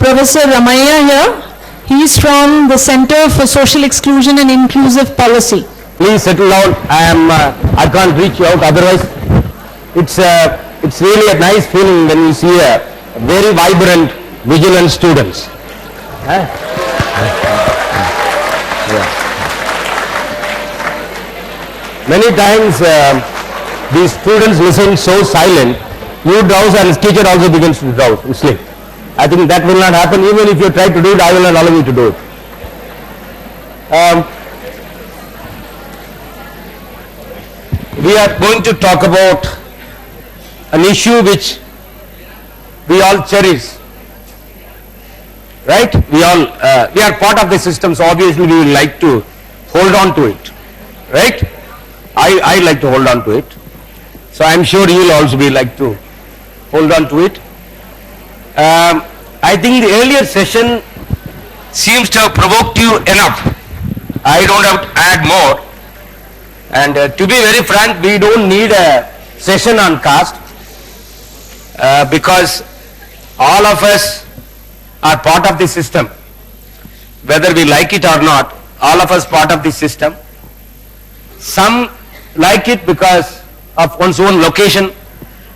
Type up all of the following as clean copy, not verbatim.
Professor Ramaiah here. He is from the Center for Social Exclusion and Inclusive Policy. Please settle down. I can't reach you out. Otherwise, it's really a nice feeling when you see a very vibrant, vigilant students. Yeah. Many times these students listen so silent, you drowse and teacher also begins to drowse, to sleep. I think that will not happen. Even if you try to do it, I will not allow you to do it. We are going to talk about an issue which we all cherish, right? We are part of the system, so obviously we will like to hold on to it, right? I like to hold on to it, so I am sure you will also be like to hold on to it. I think the earlier session seems to have provoked you enough. I don't have to add more. And to be very frank, we don't need a session on caste because all of us are part of the system. Whether we like it or not, all of us part of the system. Some like it because of one's own location.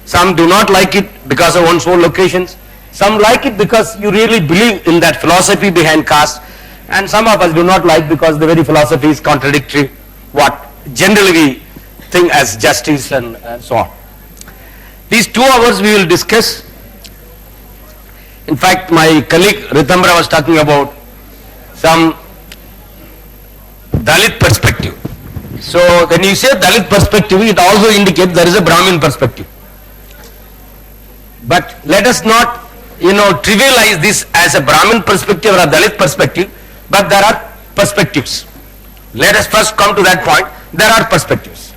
Some do not like it because of one's own locations. Some like it because you really believe in that philosophy behind caste. And some of us do not like because the very philosophy is contradictory what generally we think as justice and so on. These 2 hours we will discuss. In fact, my colleague Ritambra was talking about some Dalit perspective. So when you say Dalit perspective, it also indicates there is a Brahmin perspective. But let us not, trivialize this as a Brahmin perspective or a Dalit perspective, but there are perspectives. Let us first come to that point. There are perspectives.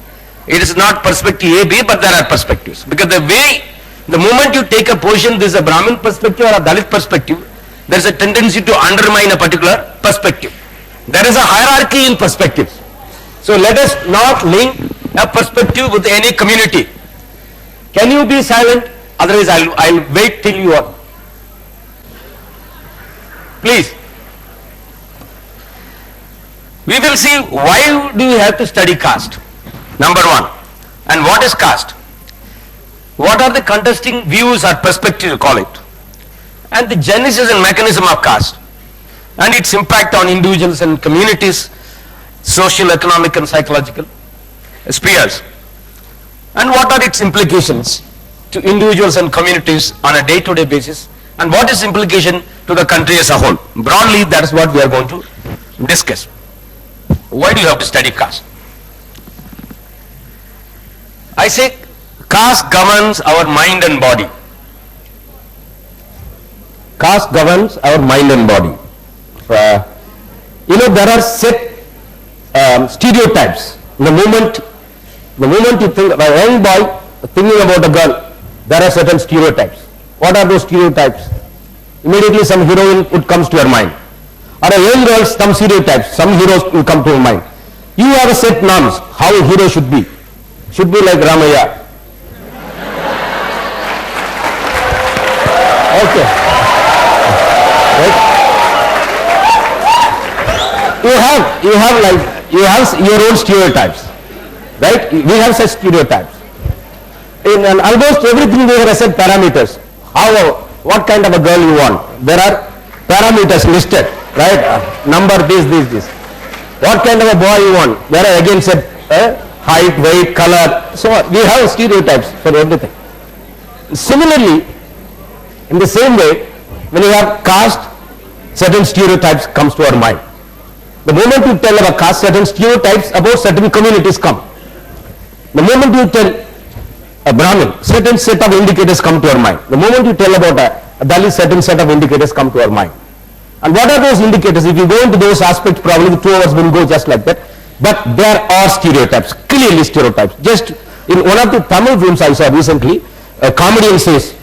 It is not perspective A, B, but there are perspectives. Because the moment you take a position, this is a Brahmin perspective or a Dalit perspective, there is a tendency to undermine a particular perspective. There is a hierarchy in perspectives. So let us not link a perspective with any community. Can you be silent? Otherwise I'll wait till you are. Please. We will see why do we have to study caste. Number 1. And what is caste? What are the contesting views or perspectives, you call it? And the genesis and mechanism of caste. And its impact on individuals and communities, social, economic and psychological spheres. And what are its implications to individuals and communities on a day-to-day basis? And what is implication to the country as a whole? Broadly, that is what we are going to discuss. Why do you have to study caste? I say caste governs our mind and body. Caste governs our mind and body. There are set stereotypes. The moment you think of a young boy thinking about a girl, there are certain stereotypes. What are those stereotypes? Immediately some heroine would comes to your mind. Or a young girl, some stereotypes, some heroes will come to your mind. You have a set norms, how a hero should be. Should be like Ramaiah. Okay. Right? You have your own stereotypes. Right? We have such stereotypes. In almost everything we have set parameters. What kind of a girl you want? There are parameters listed. Right? Number this. What kind of a boy you want? There are again said height, weight, color. So we have stereotypes for everything. Similarly, in the same way, when you have caste, certain stereotypes comes to our mind. The moment you tell about caste, certain stereotypes about certain communities come. The moment you tell a Brahmin, certain set of indicators come to our mind. The moment you tell about a Dalit, certain set of indicators come to our mind. And what are those indicators? If you go into those aspects, probably the 2 hours will go just like that. But there are stereotypes, clearly stereotypes. Just in one of the Tamil films I saw recently, a comedian says,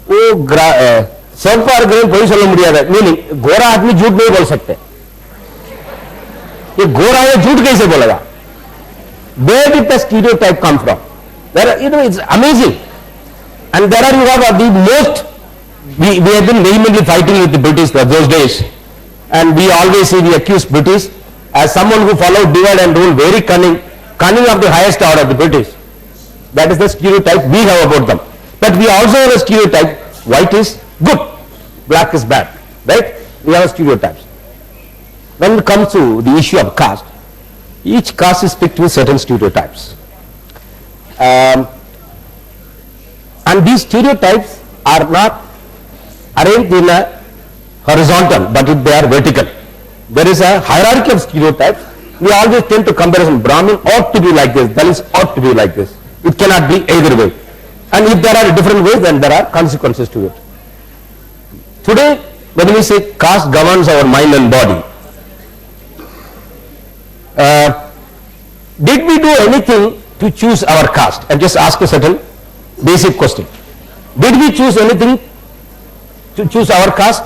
सबका अगर कोई सोलह मुड़िया है, meaning गोरा आदमी झूठ नहीं बोल सकते. ये गोरा है झूठ कैसे बोलेगा? Where did the stereotype come from? There, it's amazing. And there are you have the most we have been vehemently fighting with the British for those days, and we always see the accused British as someone who followed divide and rule, very cunning of the highest order, the British. That is the stereotype we have about them. But we also have a stereotype, white is good, black is bad, right? We have stereotypes. When it comes to the issue of caste, each caste is picked with certain stereotypes. And these stereotypes are not arranged in a horizontal, but they are vertical. There is a hierarchy of stereotypes. We always tend to compare Brahmin ought to be like this, Dalits ought to be like this. It cannot be either way. And if there are different ways, then there are consequences to it. Today, when we say caste governs our mind and body, did we do anything to choose our caste? And just ask a certain basic question. Did we choose anything to choose our caste?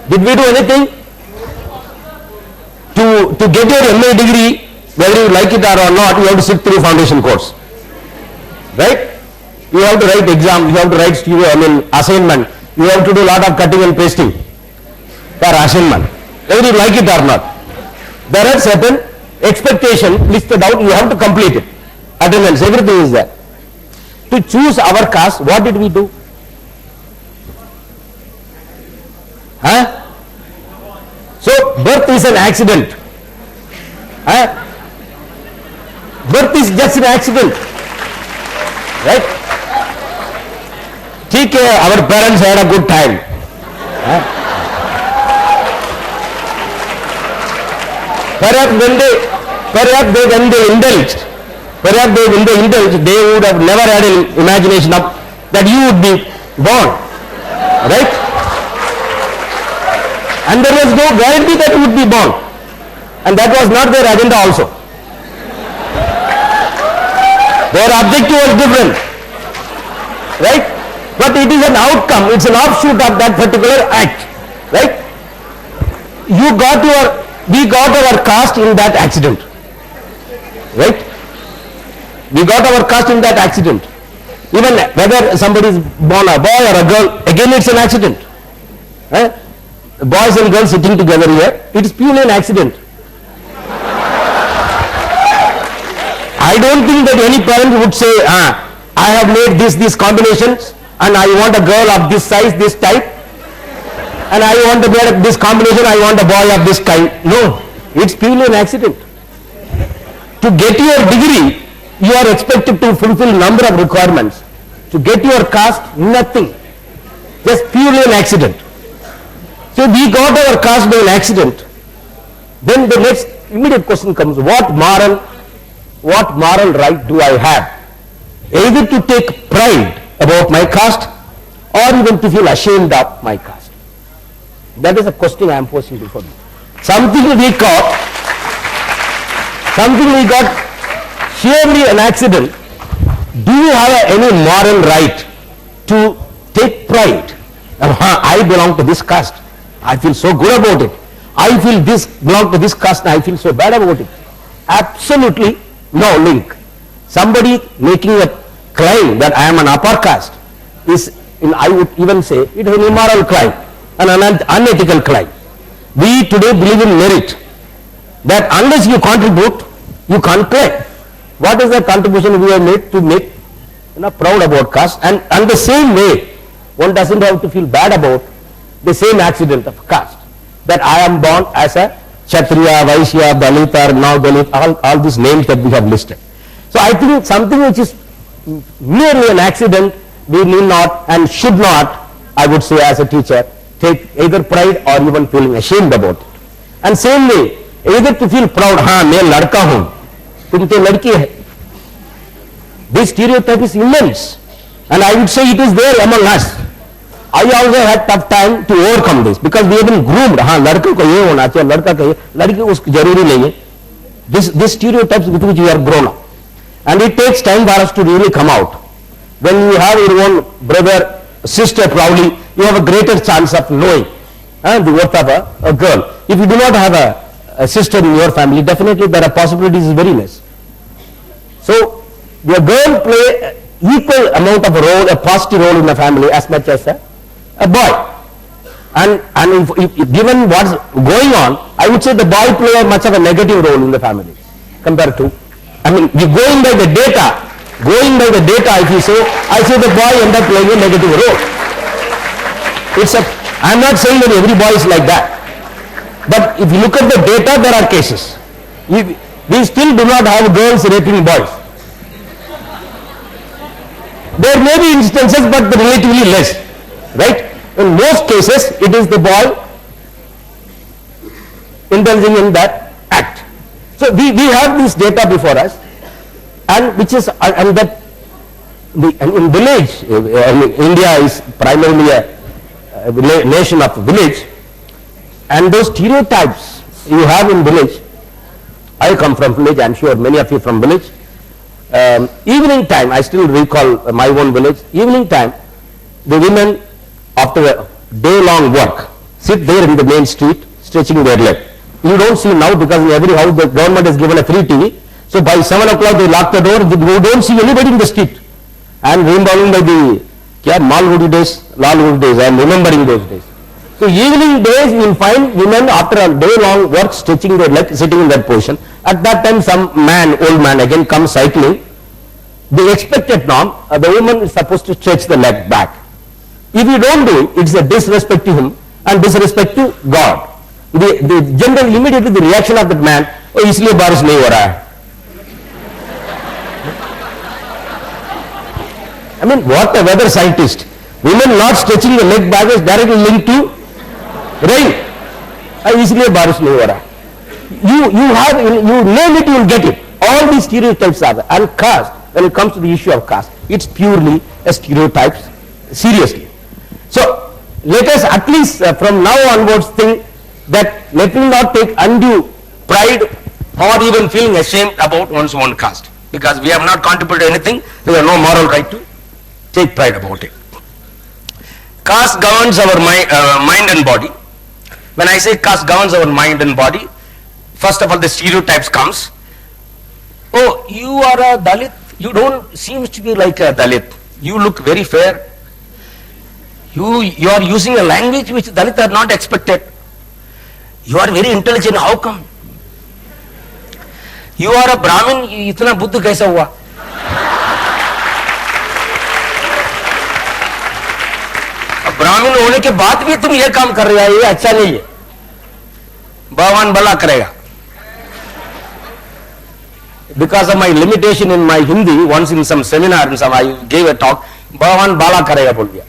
Did we do anything to get your MA degree, whether you like it or not? You have to sit through foundation course, right? You have to write exam, you have to write assignment, you have to do a lot of cutting and pasting for assignment, whether you like it or not. There are certain expectations listed out, you have to complete it. Attendance, everything is there. To choose our caste, what did we do? Huh? So, birth is an accident. Huh? Birth is just an accident. Right? Our parents had a good time. Huh? Perhaps when they indulged, they would have never had an imagination of that you would be born. Right? And there was no guarantee that you would be born. And that was not their agenda also. Their objective was different. Right? But it is an outcome, it's an offshoot of that particular act. Right? We got our caste in that accident. Right? We got our caste in that accident. Even whether somebody is born a boy or a girl, again it's an accident. Boys and girls sitting together here, it is purely an accident. I don't think that any parent would say, I have made these combinations and I want a girl of this size, this type, and I want to get this combination, I want a boy of this kind. No, it's purely an accident. To get your degree, you are expected to fulfill number of requirements. To get your caste, nothing. Just purely an accident. So we got our caste by an accident. Then the next immediate question comes, what moral right do I have? Either to take pride about my caste or even to feel ashamed of my caste. That is a question I am posing before you. Something we got sheerly an accident. Do you have any moral right to take pride? I belong to this caste. I feel so good about it. I feel this belong to this caste and I feel so bad about it. Absolutely no link. Somebody making a claim that I am an upper caste is, I would even say, it is an immoral crime, an unethical crime. We today believe in merit, that unless you contribute, you can't claim. What is the contribution we have made to make proud about caste? And the same way, one doesn't have to feel bad about the same accident of caste, that I am born as a Kshatriya, Vaishya, Dalit, or now Dalit, all these names that we have listed. So I think something which is merely an accident, we need not and should not, I would say as a teacher, take either pride or even feeling ashamed about it. And same way, either to feel proud, मैं लड़का हूँ, तुम तो लड़की है. This stereotype is immense, and I would say it is there among us. I also had tough time to overcome this because we have been groomed. लड़के को ये होना चाहिए, लड़का को ये, लड़की उसकी जरूरी नहीं है. This stereotypes with which we are grown up, and it takes time for us to really come out. When you have your own brother, sister, proudly, you have a greater chance of knowing the worth of a girl. If you do not have a sister in your family, definitely there are possibilities very less. So the girl play equal amount of role, a positive role in the family as much as a a boy. And if given what's going on, I would say the boy plays much of a negative role in the family compared to, I mean, you going by the data, if you say, I say the boy end up playing a negative role. I'm not saying that every boy is like that. But if you look at the data, there are cases. We still do not have girls raping boys. There may be instances, but relatively less, right? In most cases, it is the boy indulging in that act. So we have this data before us, and which is and that in village, India is primarily a nation of village, and those stereotypes you have in village. I come from village. I'm sure many of you from village. Evening time, I still recall my own village. Evening time, the women, after a day-long work, sit there in the main street, stretching their leg. You don't see now, because in every house the government has given a free TV. So by 7 o'clock they lock the door. You don't see anybody in the street. I am remembering by the Malgudi days, Lalgudi days. I am remembering those days. So evening days you will find women after a day-long work stretching their leg, sitting in that position. At that time some old man again comes cycling. The expected norm, the woman is supposed to stretch the leg back. If you don't do it, it's a disrespect to him and disrespect to God. The general, immediately the reaction of that man, oh, इसलिए बारिश नहीं हो रहा है. I mean, what a weather scientist. Women not stretching the leg back is directly linked to rain. इसलिए बारिश नहीं हो रहा है. You name it, you will get it. All these stereotypes are there. And caste, when it comes to the issue of caste, it's purely a stereotype, seriously. So let us at least from now onwards think that let me not take undue pride or even feeling ashamed about one's own caste, because we have not contributed anything. There is no moral right to take pride about it. Caste governs our mind and body. When I say caste governs our mind and body, first of all the stereotypes comes. Oh, you are a Dalit. You don't seem to be like a Dalit. You look very fair. You are using a language which Dalit are not expected. You are very intelligent. How come? You are a Brahmin. इतना बुद्ध कैसा हुआ? ब्राह्मण होने के बाद भी तुम ये काम कर रहे हो, ये अच्छा नहीं है. भगवान भला करेगा. Because of my limitation in my Hindi, once in some seminar, I gave a talk, भगवान बाला करेगा बोल दिया.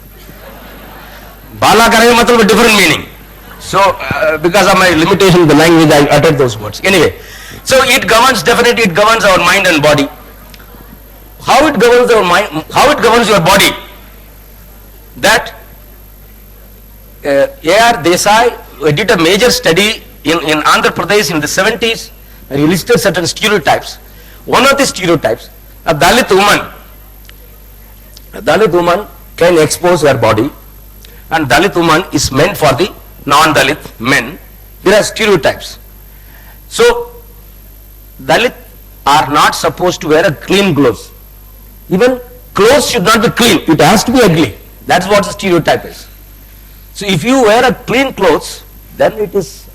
बाला करेगा मतलब a different meaning. So because of my limitation in the language, I uttered those words. Anyway, so it governs, definitely it governs our mind and body. How it governs our mind, how it governs your body? That A.R. Desai did a major study in Andhra Pradesh in the 70s, and he listed certain stereotypes. One of the stereotypes, a Dalit woman can expose her body, and Dalit woman is meant for the non-Dalit men. There are stereotypes. So Dalit are not supposed to wear a clean clothes. Even clothes should not be clean. It has to be ugly. That's what the stereotype is. So if you wear a clean clothes, then it is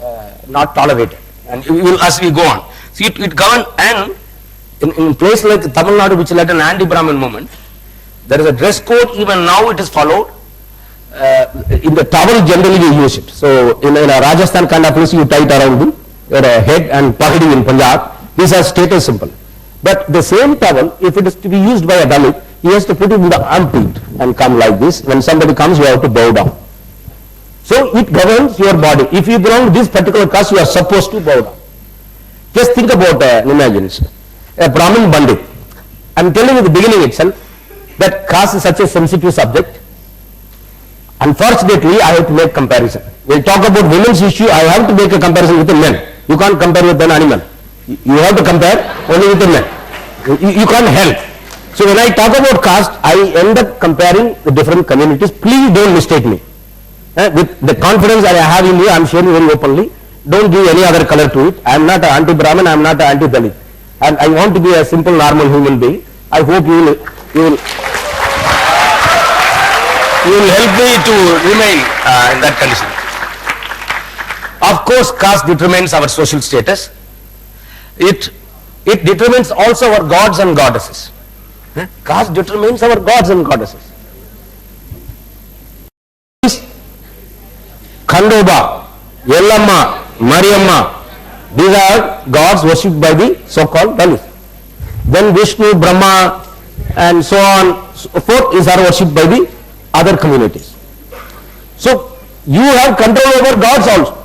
not tolerated. And we will, as we go on. See, it governs, and in place like Tamil Nadu, which led an anti-Brahmin movement, there is a dress code. Even now it is followed. In the towel generally we use it. So in a Rajasthan kind of place, you tie it around your head, and pagdi in Punjab. These are status symbol. But the same towel, if it is to be used by a Dalit, he has to put it in the armpit and come like this. When somebody comes, you have to bow down. So it governs your body. If you belong to this particular caste, you are supposed to bow down. Just think about imagine a Brahmin Bandit. I am telling you at the beginning itself that caste is such a sensitive subject. Unfortunately, I have to make comparison. We will talk about women's issue. I have to make a comparison with the men. You can't compare with an animal. You have to compare only with the men. You can't help. So when I talk about caste, I end up comparing the different communities. Please don't mistake me. With the confidence that I have in you, I am sharing very openly. Don't give any other color to it. I am not an anti-Brahmin, I am not an anti-Dalit. And I want to be a simple, normal human being. I hope you will You will help me to remain in that condition. Of course, caste determines our social status. It determines also our gods and goddesses. Caste determines our gods and goddesses. Khandoba, Yellamma, Mariamma, these are gods worshipped by the so-called Dalits. Then Vishnu, Brahma and so on, so forth are worshipped by the other communities. So you have control over gods also.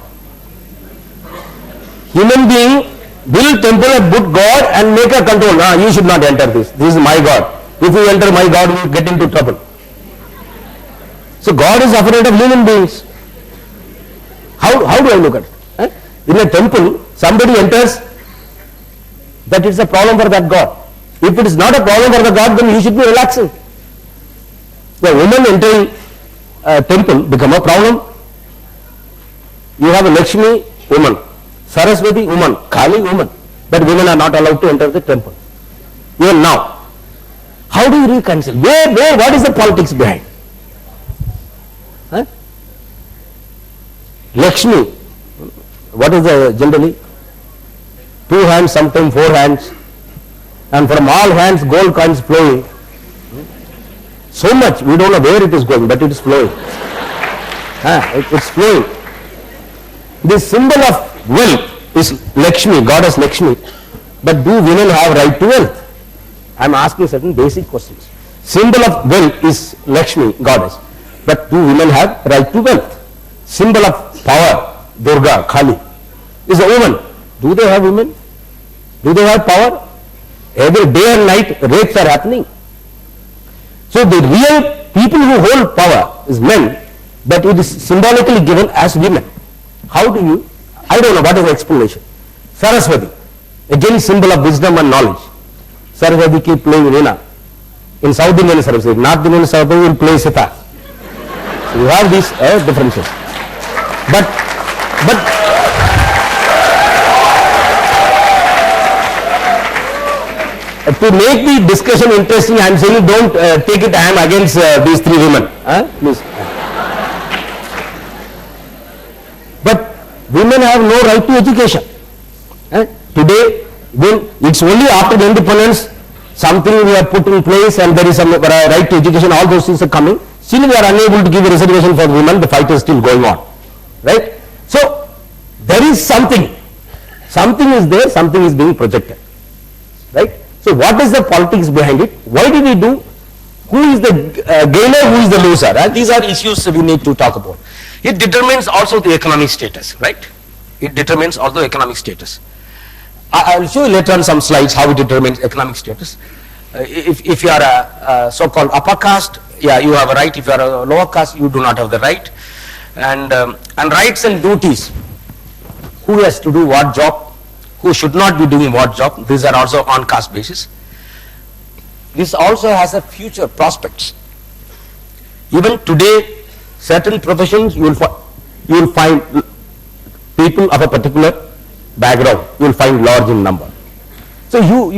Human being build temple and put God and make a control. You should not enter this. This is my God. If you enter my God, you will get into trouble. So God is afraid of human beings. How do I look at it? In a temple, somebody enters, that is a problem for that God. If it is not a problem for the God, then you should be relaxing. The woman entering a temple become a problem. You have a Lakshmi woman, Saraswati woman, Kali woman, but women are not allowed to enter the temple. Even now. How do you reconcile? What is the politics behind? Lakshmi, what is the generally? 2 hands, sometimes 4 hands, and from all hands gold coins flowing. So much, we don't know where it is going, but it is flowing. It's flowing. The symbol of wealth is Lakshmi, goddess Lakshmi. But do women have right to wealth? I am asking certain basic questions. Symbol of wealth is Lakshmi, goddess. But do women have right to wealth? Symbol of power, Durga, Kali, is a woman. Do they have women? Do they have power? Every day and night rapes are happening. So the real people who hold power is men, but it is symbolically given as women. How do you? I don't know what is the explanation. Saraswati, again symbol of wisdom and knowledge. Saraswati keep playing Veena. In South Indian Saraswati, North Indian Saraswati will play sitar. So you have these differences. But to make the discussion interesting, I am saying don't take it I am against these 3 women. Please. But women have no right to education. Today, when it's only after the independence, something we have put in place and there is some right to education, all those things are coming. Still we are unable to give a reservation for women, the fight is still going on. Right? So, there is something. Something is there, something is being projected. Right? So, what is the politics behind it? Why did we do? Who is the gainer, who is the loser? These are issues we need to talk about. It determines also the economic status, right? It determines also economic status. I will show you later on some slides how it determines economic status. If you are a so-called upper caste, yeah, you have a right. If you are a lower caste, you do not have the right. And rights and duties. Who has to do what job? Who should not be doing what job? These are also on caste basis. This also has a future prospects. Even today, certain professions you will find people of a particular background. You will find large in number. So you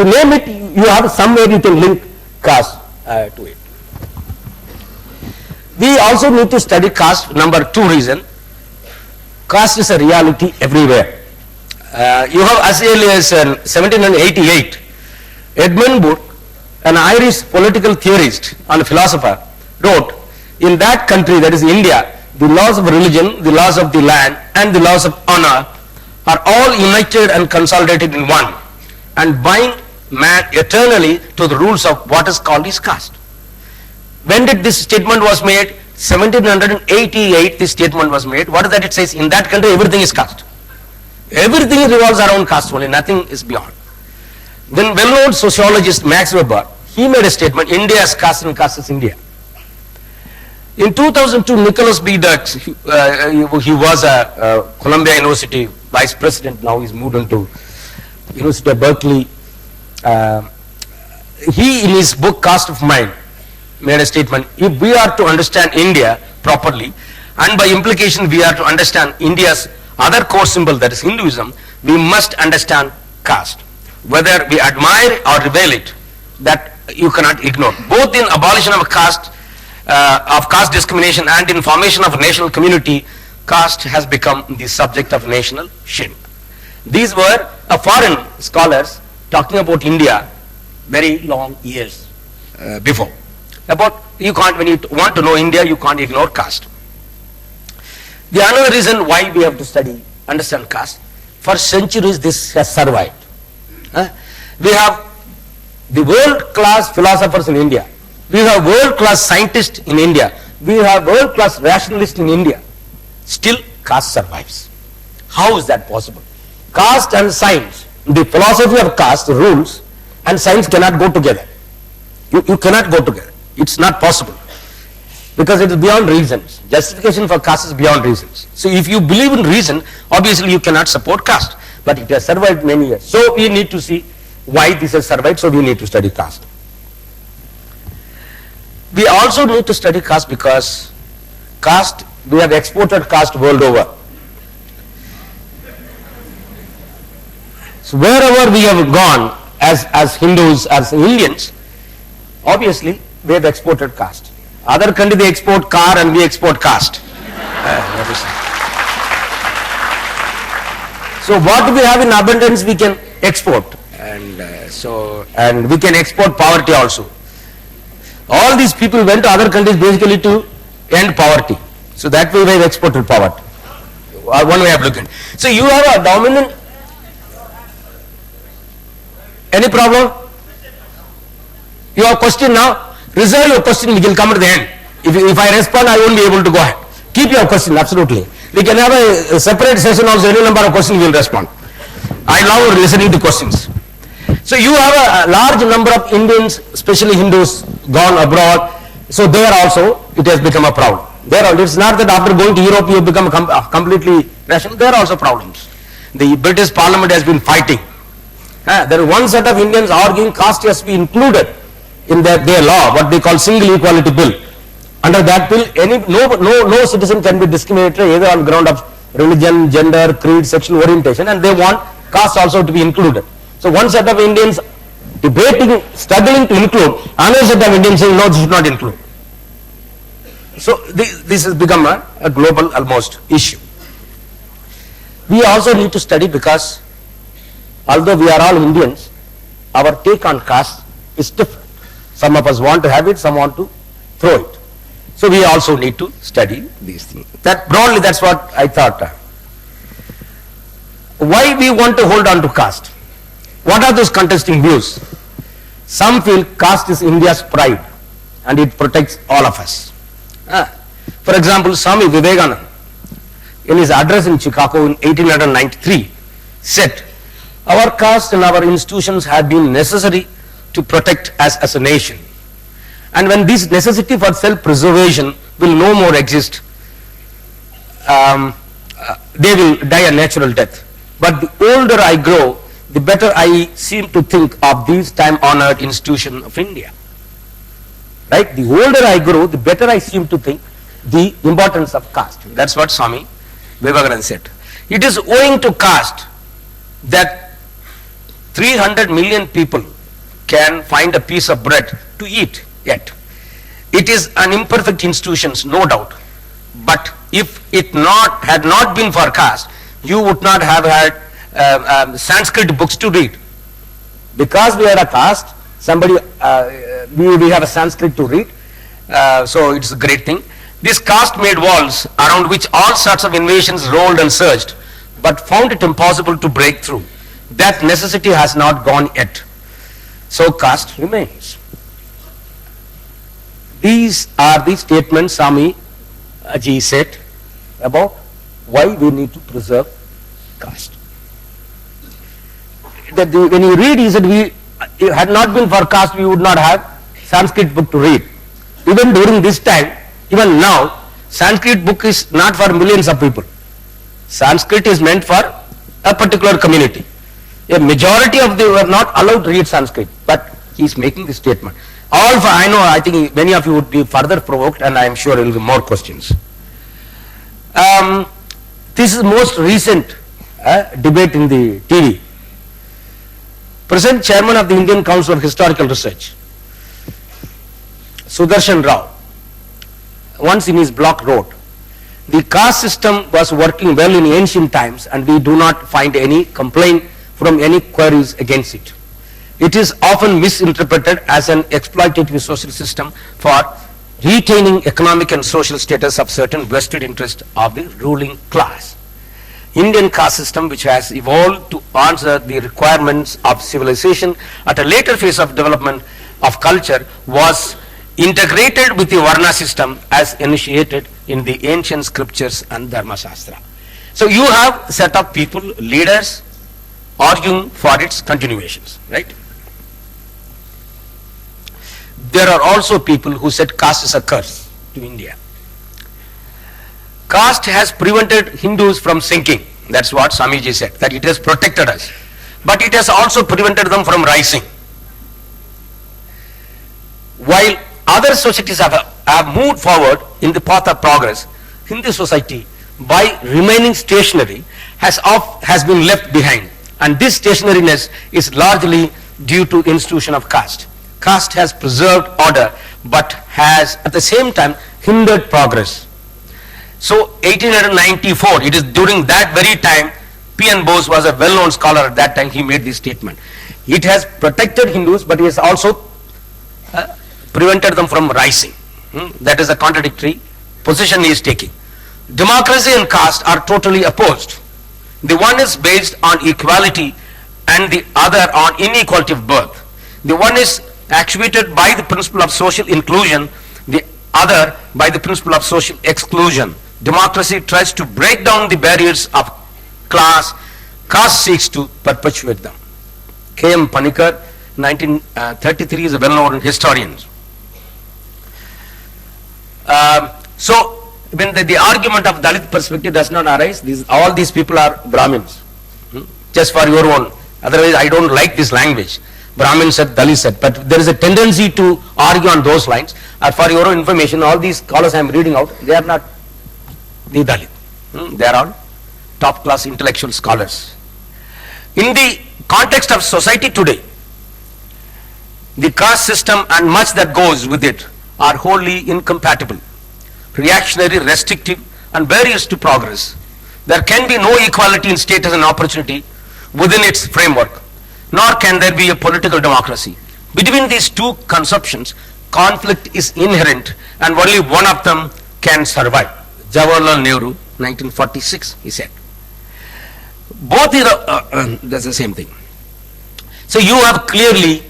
name it. You have somewhere you can link caste to it. We also need to study caste. Number 2 reason. Caste is a reality everywhere. You have as early as 1788, Edmund Burke, an Irish political theorist and philosopher, wrote, in that country, that is India, the laws of religion, the laws of the land and the laws of honor are all united and consolidated in one and bind man eternally to the rules of what is called his caste. When did this statement was made? 1788 this statement was made. What is that it says? In that country everything is caste. Everything revolves around caste only, nothing is beyond. Then well-known sociologist Max Weber, he made a statement, India is caste and caste is India. In 2002, Nicholas B. Dirks, he was a Columbia University vice president, now he's moved into University of Berkeley. He in his book Caste of Mind made a statement, if we are to understand India properly, and by implication we are to understand India's other core symbol, that is Hinduism, we must understand caste. Whether we admire or revile it, that you cannot ignore. Both in abolition of caste of caste discrimination and in formation of a national community, caste has become the subject of national shame. These were foreign scholars talking about India very long years before. About you can't, when you want to know India, you can't ignore caste. The another reason why we have to understand caste, for centuries this has survived. We have the world-class philosophers in India. We have world-class scientists in India. We have world-class rationalists in India. Still caste survives. How is that possible? Caste and science, the philosophy of caste rules and science cannot go together. You cannot go together. It's not possible. Because it is beyond reasons. Justification for caste is beyond reasons. So if you believe in reason, obviously you cannot support caste. But it has survived many years. So we need to see why this has survived, so we need to study caste. We also need to study caste because caste, we have exported caste world over. So wherever we have gone as Hindus, as Indians, obviously we have exported caste. Other countries they export car and we export caste. So what we have in abundance we can export, and we can export poverty also. All these people went to other countries basically to end poverty. So that way we have exported poverty. One way of looking. So you have a dominant. Any problem? You have a question now? Reserve your question, we will come at the end. If I respond, I won't be able to go ahead. Keep your question, absolutely. We can have a separate session also, any number of questions we will respond. I love listening to questions. So you have a large number of Indians, especially Hindus, gone abroad. So there also, it has become a problem. It's not that after going to Europe you become completely rational. There are also problems. The British Parliament has been fighting. There is one set of Indians arguing caste has to be included in their law, what they call single equality bill. Under that bill, no citizen can be discriminated either on ground of religion, gender, creed, sexual orientation, and they want caste also to be included. So one set of Indians debating, struggling to include, another set of Indians saying no, this should not include. So this has become a global almost issue. We also need to study because although we are all Indians, our take on caste is different. Some of us want to have it, some want to throw it. So we also need to study these things. Broadly that's what I thought. Why we want to hold on to caste? What are those contesting views? Some feel caste is India's pride and it protects all of us. For example, Swami Vivekananda, in his address in Chicago in 1893, said, "Our caste and our institutions have been necessary to protect us as a nation. And when this necessity for self-preservation will no more exist, they will die a natural death. But the older I grow, the better I seem to think of these time-honored institutions of India." Right? The older I grow, the better I seem to think the importance of caste. That's what Swami Vivekananda said. It is owing to caste that 300 million people can find a piece of bread to eat yet. It is an imperfect institution, no doubt. But if it had not been for caste, you would not have had Sanskrit books to read. Because we are a caste, we have a Sanskrit to read, so it's a great thing. This caste made walls around which all sorts of invasions rolled and surged, but found it impossible to break through. That necessity has not gone yet. So caste remains. These are the statements Swami Ji said about why we need to preserve caste. When you read, he said, it had not been for caste, we would not have Sanskrit book to read. Even during this time, even now, Sanskrit book is not for millions of people. Sanskrit is meant for a particular community. A majority of them were not allowed to read Sanskrit, but he is making this statement. I think many of you would be further provoked, and I am sure there will be more questions. This is most recent debate in the TV. Present chairman of the Indian Council of Historical Research, Sudarshan Rao, once in his block wrote, the caste system was working well in ancient times and we do not find any complaint from any queries against it. It is often misinterpreted as an exploitative social system for retaining economic and social status of certain vested interests of the ruling class. Indian caste system, which has evolved to answer the requirements of civilization at a later phase of development of culture, was integrated with the Varna system as initiated in the ancient scriptures and Dharma Shastra. So you have set of people, leaders, arguing for its continuations, right? There are also people who said caste is a curse to India. Caste has prevented Hindus from sinking. That's what Swamiji said, that it has protected us. But it has also prevented them from rising. While other societies have moved forward in the path of progress, Hindu society, by remaining stationary, has been left behind. And this stationariness is largely due to institution of caste. Caste has preserved order, but has at the same time hindered progress. So 1894, it is during that very time, P.N. Bose was a well-known scholar at that time, he made this statement. It has protected Hindus, but it has also prevented them from rising. That is a contradictory position he is taking. Democracy and caste are totally opposed. The one is based on equality and the other on inequality of birth. The one is actuated by the principle of social inclusion, the other by the principle of social exclusion. Democracy tries to break down the barriers of class, caste seeks to perpetuate them. K.M. Panikkar, 1933, is a well-known historian. So, when the argument of Dalit perspective does not arise, all these people are Brahmins. Just for your own, otherwise I don't like this language. Brahmin said, Dalit said, but there is a tendency to argue on those lines. For your own information, all these scholars I am reading out, they are not the Dalit. They are all top class intellectual scholars. In the context of society today, the caste system and much that goes with it are wholly incompatible, reactionary, restrictive, and barriers to progress. There can be no equality in status and opportunity within its framework, nor can there be a political democracy. Between these two conceptions, conflict is inherent and only one of them can survive. Jawaharlal Nehru, 1946, he said. Both are, that's the same thing. So you have clearly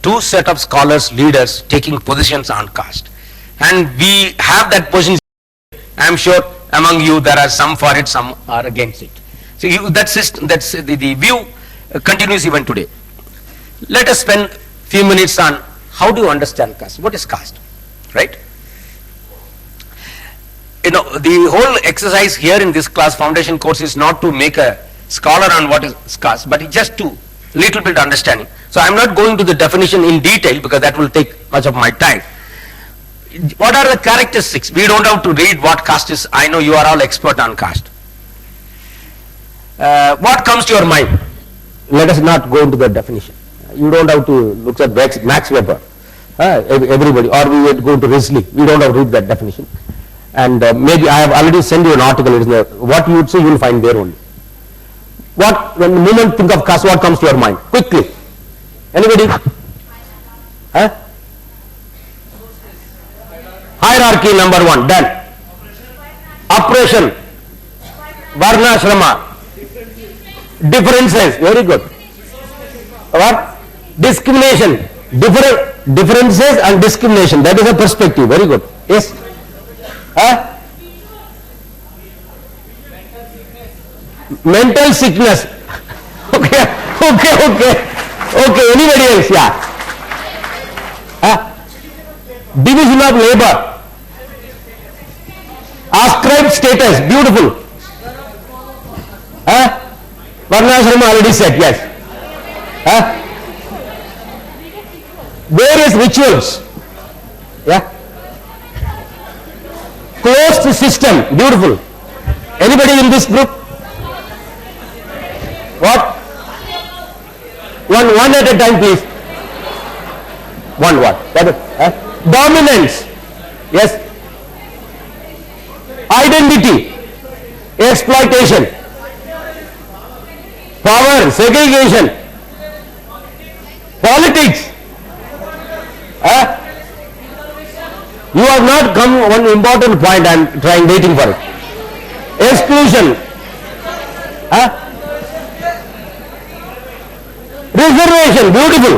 two set of scholars, leaders taking positions on caste. And we have that position. I am sure among you there are some for it, some are against it. So that's the view continues even today. Let us spend few minutes on how do you understand caste? What is caste? Right? You know, the whole exercise here in this class foundation course is not to make a scholar on what is caste, but it's just to little bit understanding. So I am not going to the definition in detail because that will take much of my time. What are the characteristics? We don't have to read what caste is. I know you are all expert on caste. What comes to your mind? Let us not go into the definition. You don't have to look at Max Weber, everybody, or we would go to Risley. We don't have to read that definition. And maybe I have already sent you an article. It is there. What you would say, you will find there only. What, when the moment think of caste, what comes to your mind? Quickly. Anybody? Hierarchy, number one, done. Oppression, Varna Ashrama, differences, very good. What? Discrimination, differences and discrimination, that is a perspective, very good. Yes? Mental sickness. Okay, anybody else? Yeah. Division of labor, ascribed status, beautiful. Varnashrama already said, yes. Various rituals. Yeah. Closed system, beautiful. Anybody in this group? What? One at a time, please. One what? Dominance. Yes. identity, exploitation, power, segregation, politics. You have not come one important point. I am waiting for it. Exclusion. Reservation, beautiful.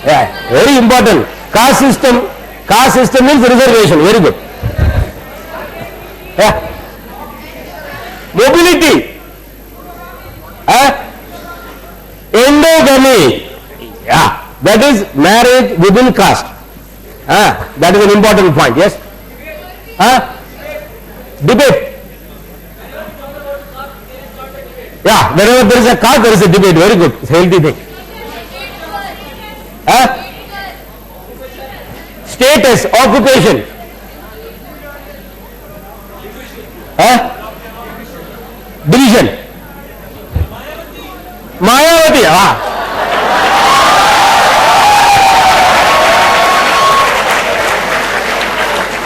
Yeah, very important. Caste system means reservation, very good. Yeah. Mobility. Endogamy. Yeah, that is marriage within caste. That is an important point, yes? Debate. Yeah, wherever there is a caste, there is a debate. Very good. It's a healthy thing. Status, occupation. Division. Mayavati.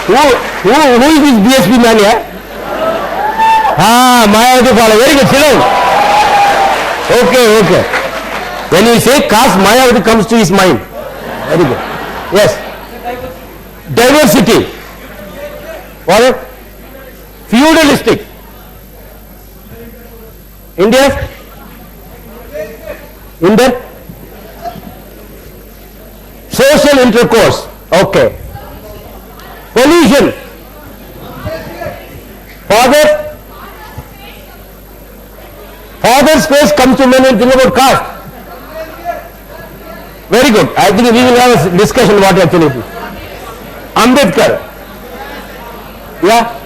Who is this BSP man here? Mayavati follow. Very good. Sit down. Okay. When you say caste, Mayavati comes to his mind. Very good. Yes. Diversity. What? Feudalistic. India? Social intercourse. Okay. Pollution. Father's face comes to men and think about caste. Very good. I think we will have a discussion what actually it is. Ambedkar. Yeah.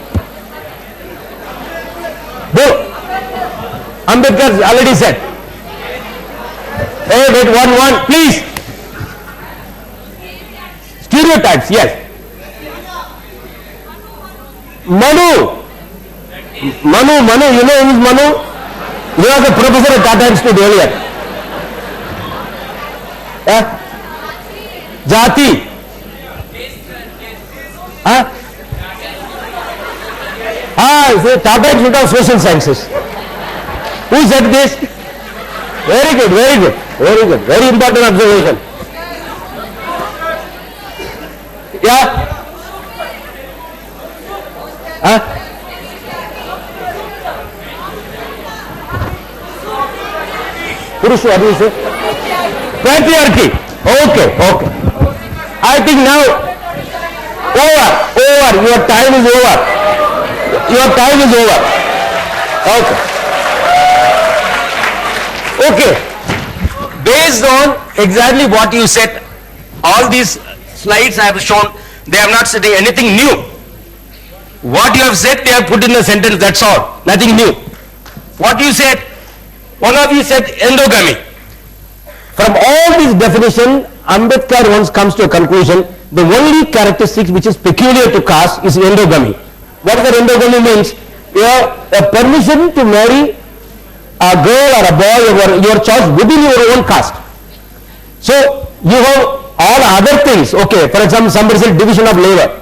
Ambedkar already said. Hey, wait, one, please. Stereotypes, yes. Manu, you know who is Manu? He was a professor at Tata Institute earlier. Jati. Tata Institute of Social Sciences. Who said this? Very good. Very important observation. Yeah? Purush, what do you say? Patriarchy. Okay. I think now, over. Your time is over. Okay. Based on exactly what you said, all these slides I have shown, they have not said anything new. What you have said, they have put in a sentence, that's all. Nothing new. What you said, one of you said endogamy. From all these definitions, Ambedkar once comes to a conclusion, the only characteristic which is peculiar to caste is endogamy. What does endogamy means? You have a permission to marry a girl or a boy or your choice within your own caste. So you have all other things. Okay, for example, somebody said division of labor.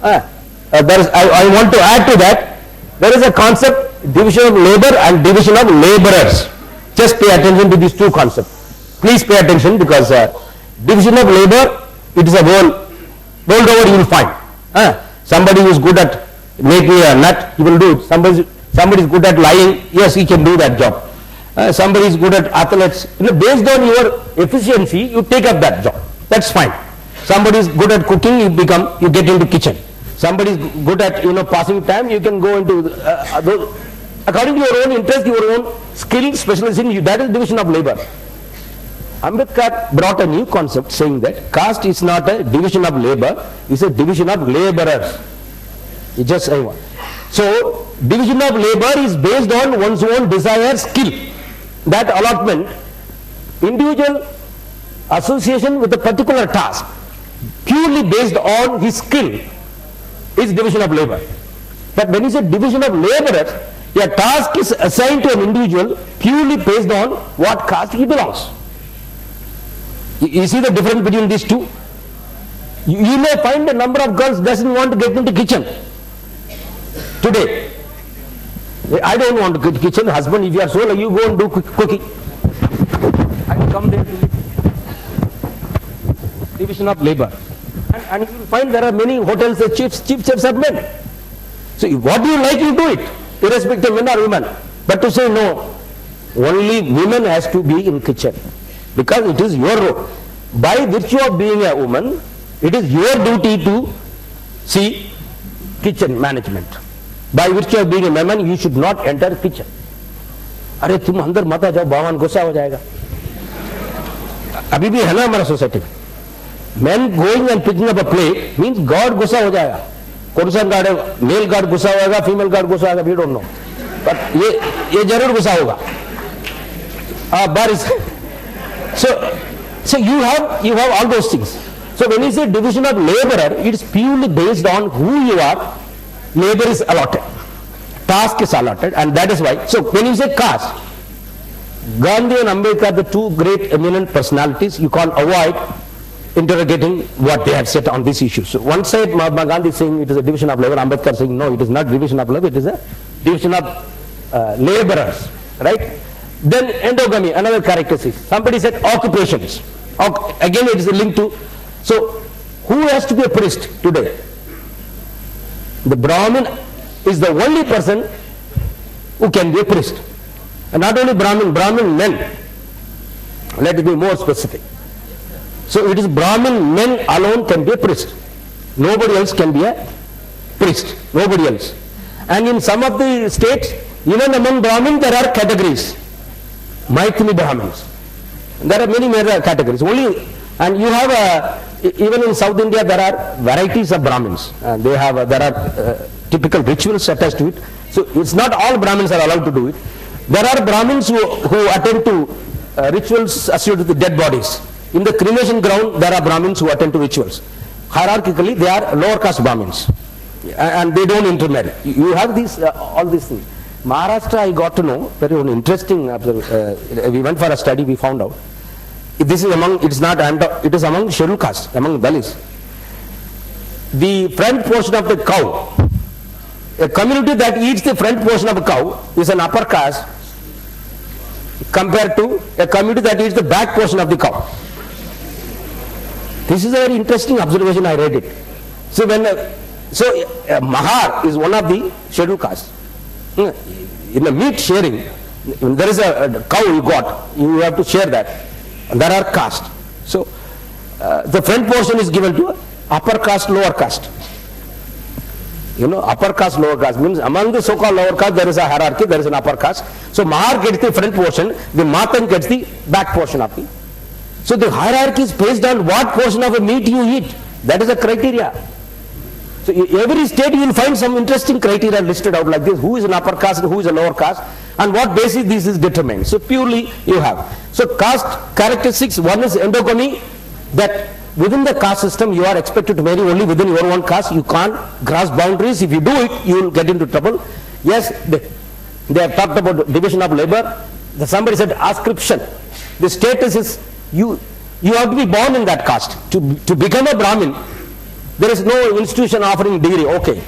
I want to add to that. There is a concept, division of labor and division of laborers. Just pay attention to these two concepts. Please pay attention because division of labor, it is a world over you will find. Somebody who is good at making a nut, he will do it. Somebody is good at lying, yes, he can do that job. Somebody is good at athletics. Based on your efficiency, you take up that job. That's fine. Somebody is good at cooking, you get into kitchen. Somebody is good at passing time, you can go into according to your own interest, your own skill, specialization. That is division of labor. Ambedkar brought a new concept saying that caste is not a division of labor, it's a division of laborers. It's just saying one. So division of labor is based on one's own desire, skill. That allotment, individual association with a particular task, purely based on his skill, is division of labor. But when you say division of laborers, a task is assigned to an individual purely based on what caste he belongs. You see the difference between these two? You may find a number of girls doesn't want to get into kitchen. today. I don't want to kitchen. Husband, if you are so, you go and do cooking. I will come there to eat. Division of labor. And you will find there are many hotels that chief chefs are men. So what do you like, you do it, irrespective of men or women. But to say no, only women has to be in kitchen, because it is your role. By virtue of being a woman, it is your duty to see kitchen management. By virtue of being a woman, you should not enter kitchen. अरे तुम अंदर मत आ जाओ, भगवान गुस्सा हो जाएगा. अभी भी है ना हमारा सोसाइटी में. Men going and picking up a plate means God गुस्सा हो जाएगा. कोर्सन गार्ड, मेल गार्ड गुस्सा होगा, फीमेल गार्ड गुस्सा होगा, we don't know. But ये जरूर गुस्सा होगा. Baris. So you have all those things. So when you say division of laborer, it is purely based on who you are. Labor is allotted, task is allotted, and that is why. So when you say caste, Gandhi and Ambedkar, the two great eminent personalities, you can't avoid interrogating what they have said on this issue. So one side Mahatma Gandhi is saying it is a division of labor, Ambedkar saying no, it is not division of labor, it is a division of laborers, right? Then endogamy, another characteristic. Somebody said occupations. Again it is linked to, so who has to be a priest today? The Brahmin is the only person who can be a priest. And not only Brahmin men. Let it be more specific. So it is Brahmin men alone can be a priest. Nobody else can be a priest. Nobody else. And in some of the states, even among Brahmin there are categories. Maithili Brahmins. There are many categories. And you have even in South India there are varieties of Brahmins. There are typical rituals attached to it. So it's not all Brahmins are allowed to do it. There are Brahmins who attend to rituals associated with the dead bodies. In the cremation ground there are Brahmins who attend to rituals. Hierarchically they are lower caste Brahmins. And they don't intermarry. You have these all these things. Maharashtra, I got to know, very interesting. We went for a study, we found out. This is among, it is among scheduled caste, among Dalits. The front portion of the cow, a community that eats the front portion of a cow is an upper caste compared to a community that eats the back portion of the cow. This is a very interesting observation, I read it. So Mahar is one of the scheduled castes. In the meat sharing, when there is a cow you got, you have to share that. And there are castes. So the front portion is given to upper caste, lower caste. You know, upper caste, lower caste means among the so-called lower caste there is a hierarchy, there is an upper caste. So Mahar gets the front portion, the Matan gets the back portion of it. So the hierarchy is based on what portion of a meat you eat. That is a criteria. So every state you will find some interesting criteria listed out like this. Who is an upper caste and who is a lower caste, and what basis this is determined. So purely you have. So caste characteristics, one is endogamy, that within the caste system you are expected to marry only within your own caste. You can't cross boundaries. If you do it, you will get into trouble. Yes, they have talked about division of labor. Somebody said ascription. The status is you have to be born in that caste. To become a Brahmin, there is no institution offering degree. Okay,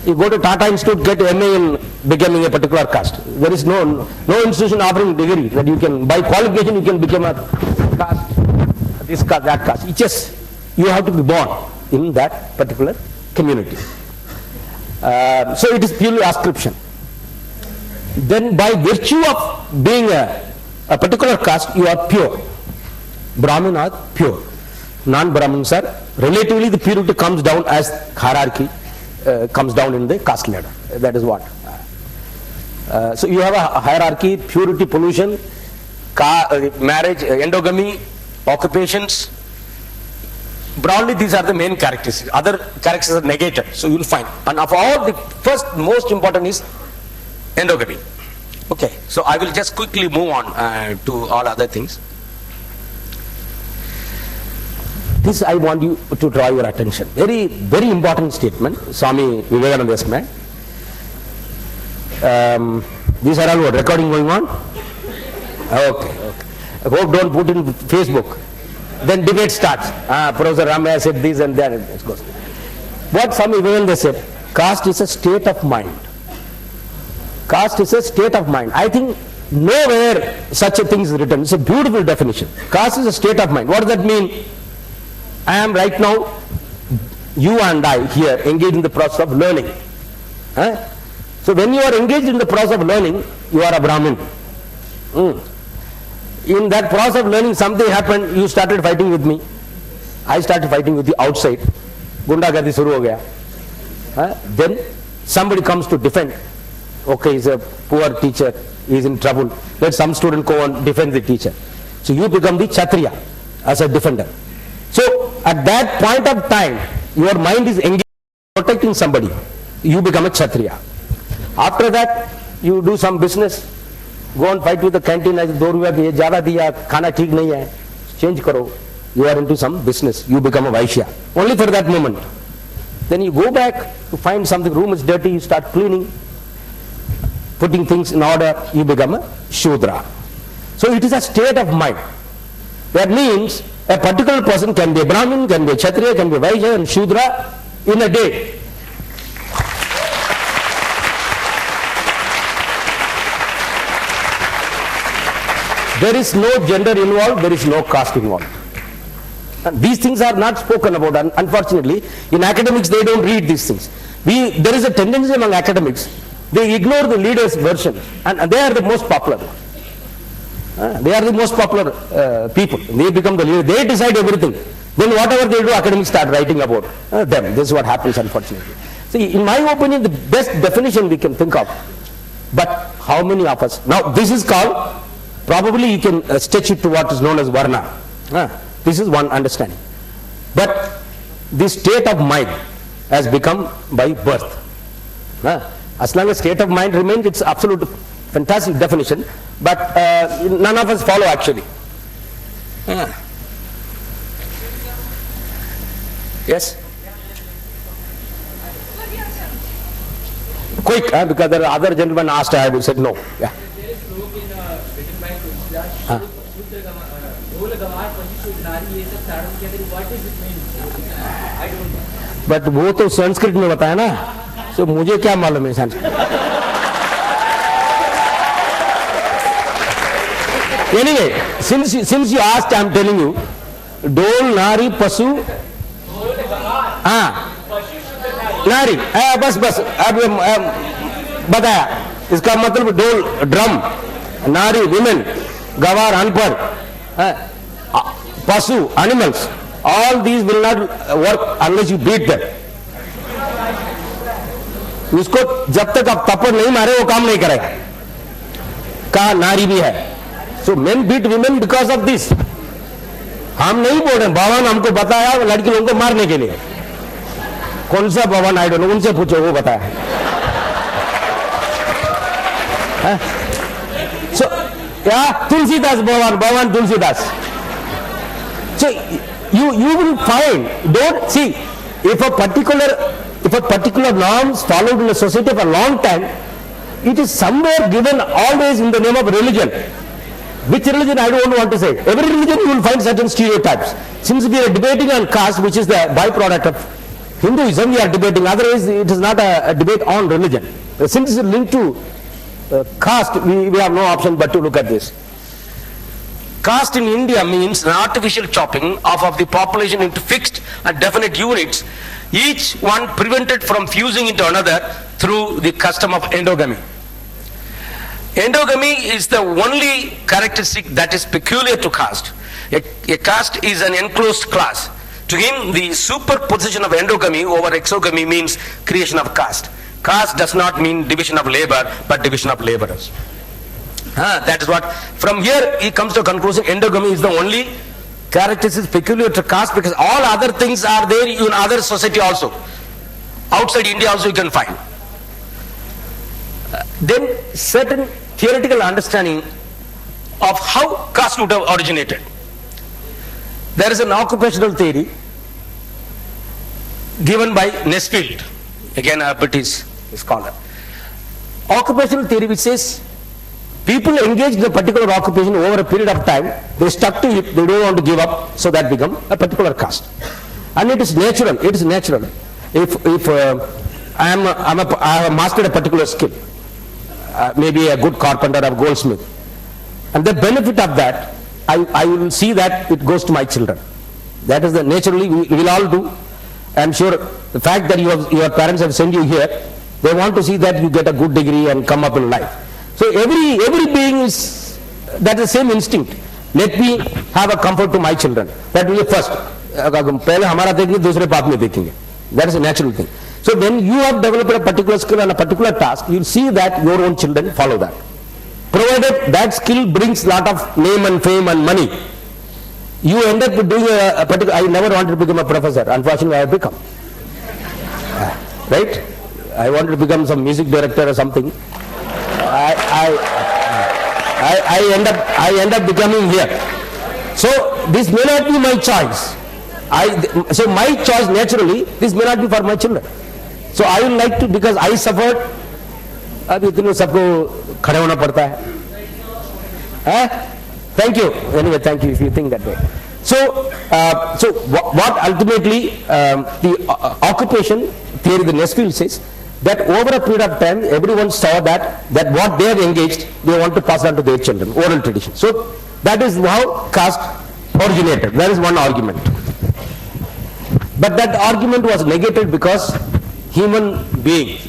you go to Tata Institute, get MA in becoming a particular caste. There is no institution offering degree that you can, by qualification you can become a caste, this caste, that caste. It's just you have to be born in that particular community. So it is purely ascription. Then by virtue of being a particular caste, you are pure. Brahmin are pure. Non-Brahmins are relatively, the purity comes down as hierarchy comes down in the caste ladder. That is what. So you have a hierarchy, purity, pollution, marriage, endogamy, occupations. Broadly these are the main characteristics. Other characteristics are negated. So you will find. And of all, the first most important is endogamy. Okay, so I will just quickly move on to all other things. This I want you to draw your attention. Very, very important statement. Swami Vivekananda has made. These are all what? Recording going on? Okay. I hope don't put in Facebook. Then debate starts. Professor Ramaya said this and that. It goes. What Swami Vivekananda said, caste is a state of mind. Caste is a state of mind. I think nowhere such a thing is written. It's a beautiful definition. Caste is a state of mind. What does that mean? I am right now, you and I here, engaged in the process of learning. Huh? So when you are engaged in the process of learning, you are a Brahmin. In that process of learning, something happened, you started fighting with me. I started fighting with you outside. Gundagirdi shuru ho gaya. Then somebody comes to defend. Okay, he's a poor teacher, he's in trouble. Let some student go and defend the teacher. So you become the Kshatriya as a defender. So at that point of time, your mind is engaged in protecting somebody. You become a Kshatriya. After that, you do some business. Go and fight with the canteen. As ₹2 diye, zyada diya, khana theek nahi hai. Change karo. You are into some business. You become a Vaishya. Only for that moment. Then you go back to find something. Room is dirty. You start cleaning, putting things in order. You become a Shudra. So it is a state of mind. That means a particular person can be a Brahmin, can be a Kshatriya, can be a Vaishya and Shudra in a day. There is no gender involved, there is no caste involved. And these things are not spoken about, unfortunately. In academics, they don't read these things. There is a tendency among academics, they ignore the leaders' version, and they are the most popular. They are the most popular people. They become the leader. They decide everything. Then whatever they do, academics start writing about them. This is what happens, unfortunately. See, in my opinion, the best definition we can think of. But how many of us? Now, this is called, probably you can stretch it to what is known as Varna. This is one understanding. But this state of mind has become by birth. As long as state of mind remains, it's absolute fantastic definition. But none of us follow actually. Yes? Quick, because the other gentleman asked, I said no. Yeah. There is slope in written by Tulsidas. Dhol Gawar Pashishud Nari ये सब सारण के अंदर what does it mean? I don't know. But वो तो संस्कृत में बताया ना, so मुझे क्या मालूम है Sanskrit? Anyway, since you asked, I am telling you, Dol Nari Pasu नारी बस अब बताया इसका मतलब डोल ड्रम नारी विमेन गवार अनपढ़ पशु animals all these will not work unless you beat them. उसको जब तक आप थप्पड़ नहीं मारे वो काम नहीं करेगा. कहा नारी भी है. So men beat women because of this. हम नहीं बोल रहे, भगवान हमको बताया लड़की लोगों को मारने के लिए. कौन सा भगवान आई डोंट नो, उनसे पूछो, वो बताया. So तुलसीदास भगवान Tulsidas. So you will find, don't see, if a particular norms followed in a society for a long time, it is somewhere given always in the name of religion. Which religion I don't want to say. Every religion you will find certain stereotypes. Since we are debating on caste, which is the byproduct of Hinduism, we are debating. Otherwise, it is not a debate on religion. Since it is linked to caste, we have no option but to look at this. Caste in India means an artificial chopping off of the population into fixed and definite units, each one prevented from fusing into another through the custom of endogamy. Endogamy is the only characteristic that is peculiar to caste. A caste is an enclosed class. To him, the superposition of endogamy over exogamy means creation of caste. Caste does not mean division of labor, but division of laborers. That is what, from here he comes to a conclusion, endogamy is the only characteristic peculiar to caste, because all other things are there in other society also. Outside India also you can find. Then certain theoretical understanding of how caste would have originated. There is an occupational theory given by Nesfield, again a British scholar. Occupational theory which says people engaged in a particular occupation over a period of time, they stuck to it, they don't want to give up, so that become a particular caste. And it is natural, If I have mastered a particular skill, maybe a good carpenter or goldsmith, and the benefit of that, I will see that it goes to my children. That is the naturally we will all do. I am sure the fact that your parents have sent you here, they want to see that you get a good degree and come up in life. So every being is, that is the same instinct. Let me have a comfort to my children. That will be first. पहले हमारा देखेंगे, दूसरे बाप में देखेंगे. That is a natural thing. So when you have developed a particular skill and a particular task, you will see that your own children follow that. Provided that skill brings lot of name and fame and money, you end up doing a particular. I never wanted to become a professor. Unfortunately, I have become. Right? I wanted to become some music director or something. I end up becoming here. So this may not be my choice. So my choice naturally, this may not be for my children. So I would like to, because I suffered. अब इतने सबको खड़े होना पड़ता है. Thank you. Anyway, thank you if you think that way. So, what ultimately the occupation theory, the Nesfield says that over a period of time, everyone saw that what they have engaged, they want to pass on to their children, oral tradition. So that is how caste originated. That is one argument. But that argument was negated because human being,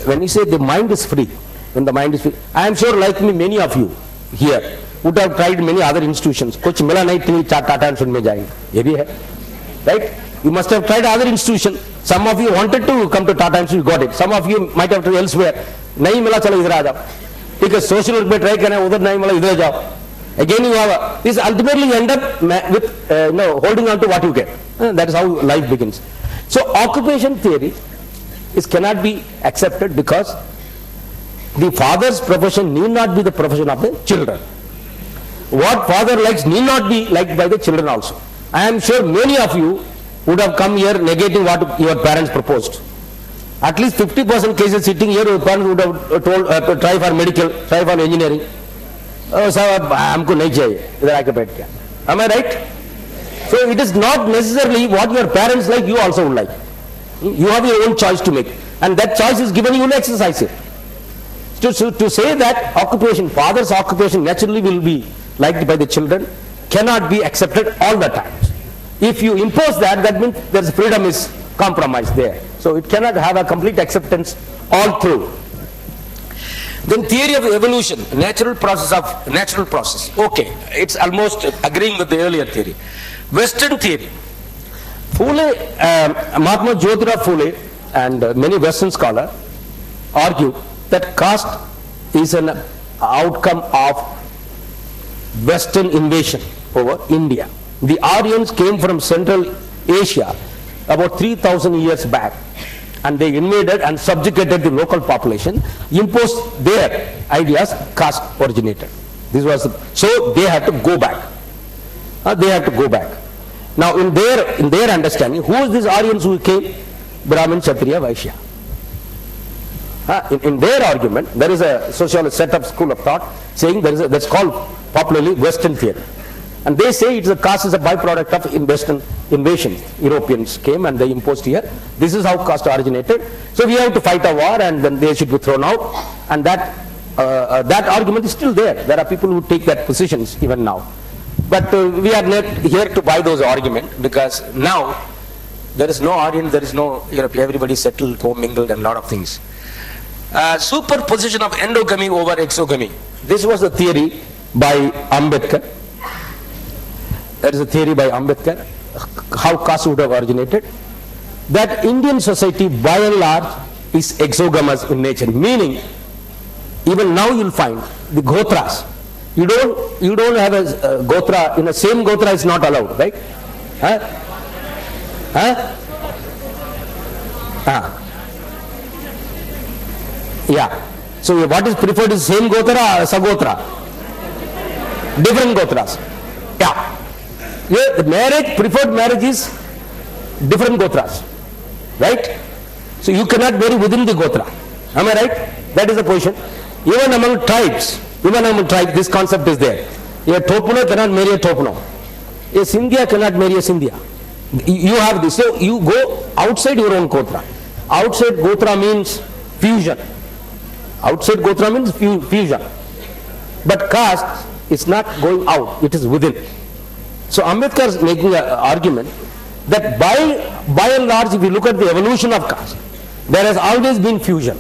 when you say the mind is free, when the mind is free, I am sure like me, many of you here would have tried many other institutions. कुछ मिला नहीं तो Tata and में जाएंगे, ये भी है, right? You must have tried other institutions. Some of you wanted to come to Tata Institute, got it. Some of you might have tried elsewhere. नहीं मिला चलो इधर आ जाओ. ठीक है, सोशल वर्क में ट्राई करना है, उधर नहीं मिला इधर जाओ. Again you have this ultimately end up with holding on to what you get. That is how life begins. So occupation theory cannot be accepted because the father's profession need not be the profession of the children. What father likes need not be liked by the children also. I am sure many of you would have come here negating what your parents proposed. At least 50% cases sitting here, your parents would have told try for medical, try for engineering. Oh, sir, हमको नहीं चाहिए, इधर आके बैठ गया. Am I right? So it is not necessarily what your parents like, you also would like. You have your own choice to make, and that choice is given, you will exercise it. To say that occupation, father's occupation naturally will be liked by the children, cannot be accepted all the time. If you impose that, that means there's freedom is compromised there. So it cannot have a complete acceptance all through. Then theory of evolution, natural process. Okay, it's almost agreeing with the earlier theory. Western theory. Phule, Mahatma Jyotirao Phule and many Western scholars argue that caste is an outcome of Western invasion over India. The Aryans came from Central Asia about 3,000 years back, and they invaded and subjugated the local population, imposed their ideas, caste originated. This was so they had to go back. They had to go back. Now in their understanding, who is these Aryans who came? Brahmin, Kshatriya, Vaishya. In their argument, there is a socialist set up school of thought saying that's called popularly Western theory. And they say it's a caste is a byproduct of Western invasion. Europeans came and they imposed here. This is how caste originated. So we have to fight a war and then they should be thrown out. And that argument is still there. There are people who take that positions even now. But we are not here to buy those arguments because now there is no Aryan, there is no Europe. Everybody settled, commingled and a lot of things. Superposition of endogamy over exogamy. This was the theory by Ambedkar. There is a theory by Ambedkar, how caste would have originated. That Indian society by and large is exogamous in nature, meaning even now you'll find the Gotras. You don't have a Gotra, in the same Gotra is not allowed, right? Yeah. So what is preferred is same Gotra or Sagotra? Different Gotras. Yeah. Yeah, the marriage, preferred marriage is different Gotras. Right? So you cannot marry within the Gotra. Am I right? That is the position. Even among tribes, this concept is there. A Topuno cannot marry a Topuno. A Sindhya cannot marry a Sindhya. You have this. So you go outside your own Gotra. outside Gotra means fusion. Outside Gotra means fusion. But caste is not going out, it is within. So Ambedkar is making an argument that by and large, if you look at the evolution of caste, there has always been fusion.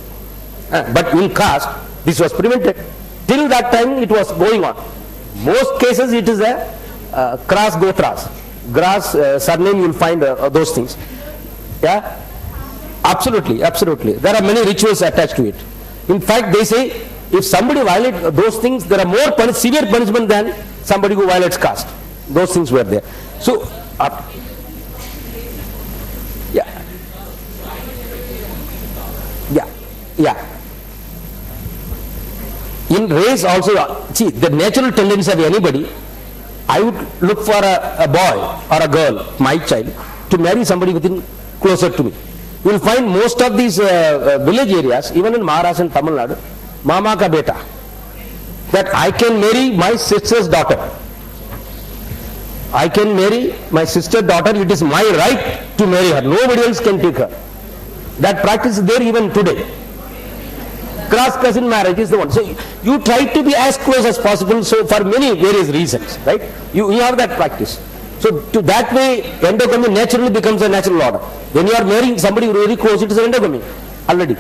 But in caste, this was prevented. Till that time, it was going on. Most cases, it is a cross Gotras. Grass surname, you will find those things. Yeah? Absolutely, absolutely. There are many rituals attached to it. In fact, they say, if somebody violates those things, there are more severe punishment than somebody who violates caste. Those things were there. So, yeah. In race also, see, the natural tendency of anybody, I would look for a boy or a girl, my child, to marry somebody within closer to me. You will find most of these village areas, even in Maharashtra and Tamil Nadu, Mama ka beta, that I can marry my sister's daughter. I can marry my sister's daughter, it is my right to marry her. Nobody else can take her. That practice is there even today. Cross cousin marriage is the one. So you try to be as close as possible, so for many various reasons, right? You have that practice. So to that way, endogamy naturally becomes a natural order. When you are marrying somebody very close, it is endogamy already.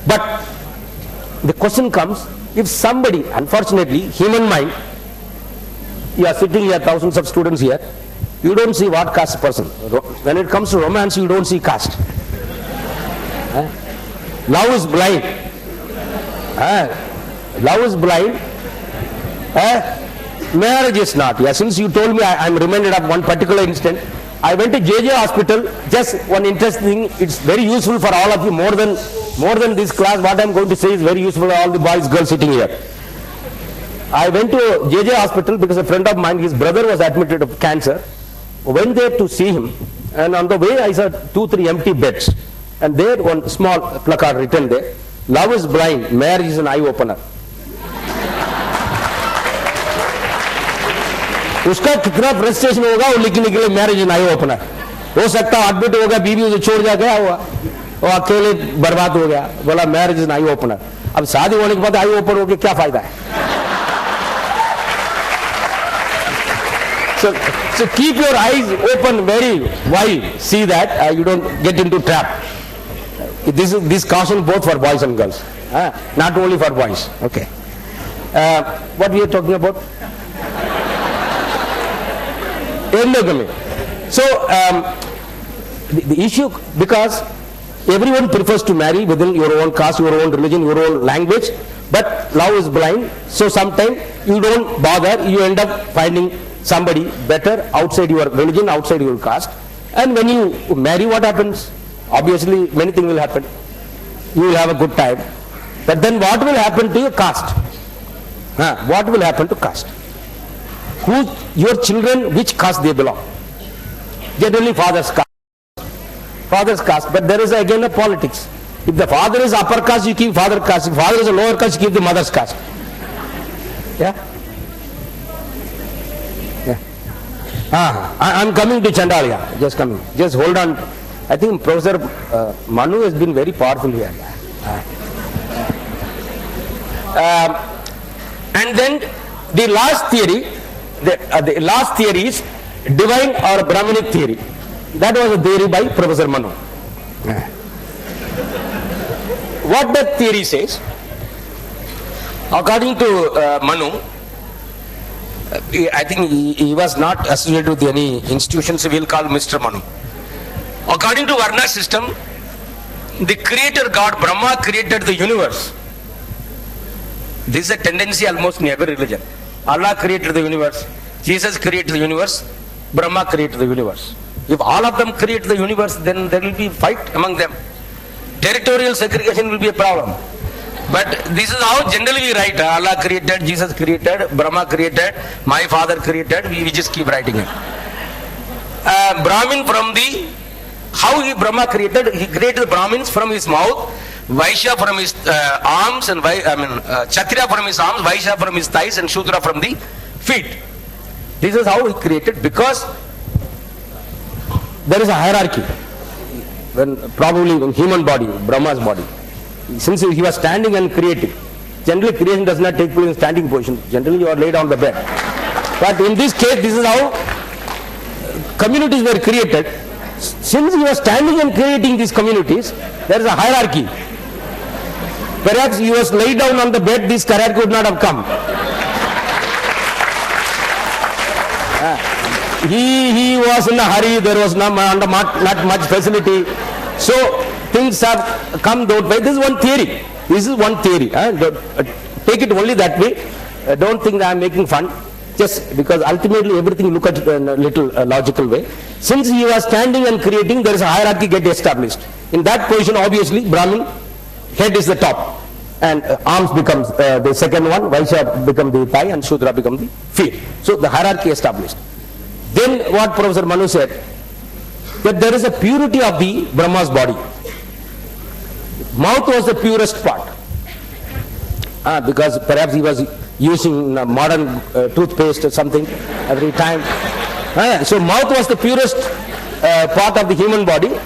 But the question comes, if somebody, unfortunately, human mind, you are sitting here, thousands of students here, you don't see what caste person. When it comes to romance, you don't see caste. Love is blind. Love is blind. Marriage is not. Yeah, since you told me, I am reminded of one particular incident. I went to JJ Hospital. Just one interesting thing. It's very useful for all of you. More than this class, what I am going to say is very useful for all the boys, girls sitting here. I went to JJ Hospital because a friend of mine, his brother was admitted of cancer. Went there to see him, and on the way I saw 2-3 empty beds, and there one small placard written there: "Love is blind, marriage is an eye opener." उसका कितना frustration होगा वो लिखने के लिए marriage in eye opener. हो सकता है एडमिट होगा, बीवी उसे छोड़ जा गया हुआ, वो अकेले बर्बाद हो गया, बोला मैरिज इन आई ओपनर. अब शादी होने के बाद आई ओपन होके क्या फायदा है? So keep your eyes open very wide. See that you don't get into trap. This caution both for boys and girls, not only for boys. Okay. What we are talking about? Endogamy. So the issue, because everyone prefers to marry within your own caste, your own religion, your own language, but love is blind. So sometimes you don't bother. You end up finding somebody better outside your religion, outside your caste. And when you marry, what happens? Obviously, many things will happen. You will have a good time. But then what will happen to your caste? What will happen to caste? Your children, which caste they belong? Generally father's caste. Father's caste. But there is again a politics. If the father is upper caste, you keep father caste. If father is a lower caste, you keep the mother's caste. Yeah? I'm coming to Chandalia. Just coming. Just hold on. I think Professor Manu has been very powerful here. And then the last theory, the last theory is divine or Brahmanic theory. That was a theory by Professor Manu. What that theory says, according to Manu, I think he was not associated with any institution, so we'll call Mr. Manu. According to Varna system, the creator God Brahma created the universe. This is a tendency almost in every religion. Allah created the universe, Jesus created the universe, Brahma created the universe. If all of them create the universe, then there will be fight among them. Territorial segregation will be a problem. But this is how generally we write. Allah created, Jesus created, Brahma created, my father created. We just keep writing it. Brahmin from the, how Brahma created, he created the Brahmins from his mouth, Vaishya from his arms, and Kshatriya from his arms, Vaishya from his thighs, and Shudra from the feet. This is how he created, because there is a hierarchy. when probably in human body, Brahma's body, since he was standing and creating, generally creation does not take place in standing position. Generally you are laid on the bed. But in this case, this is how communities were created. Since he was standing and creating these communities, there is a hierarchy. Perhaps he was laid down on the bed, this hierarchy would not have come. He was in a hurry, there was not much facility. So things have come that way. This is one theory. This is one theory. Take it only that way. Don't think that I am making fun. Just because ultimately everything look at in a little logical way. Since he was standing and creating, there is a hierarchy get established. In that position, obviously, Brahmin, head is the top. And arms becomes the second one, Vaishya become the thigh and Shudra become the feet. So the hierarchy established. Then what Professor Manu said, that there is a purity of the Brahma's body. Mouth was the purest part. Because perhaps he was using modern toothpaste or something every time. So mouth was the purest part of the human body.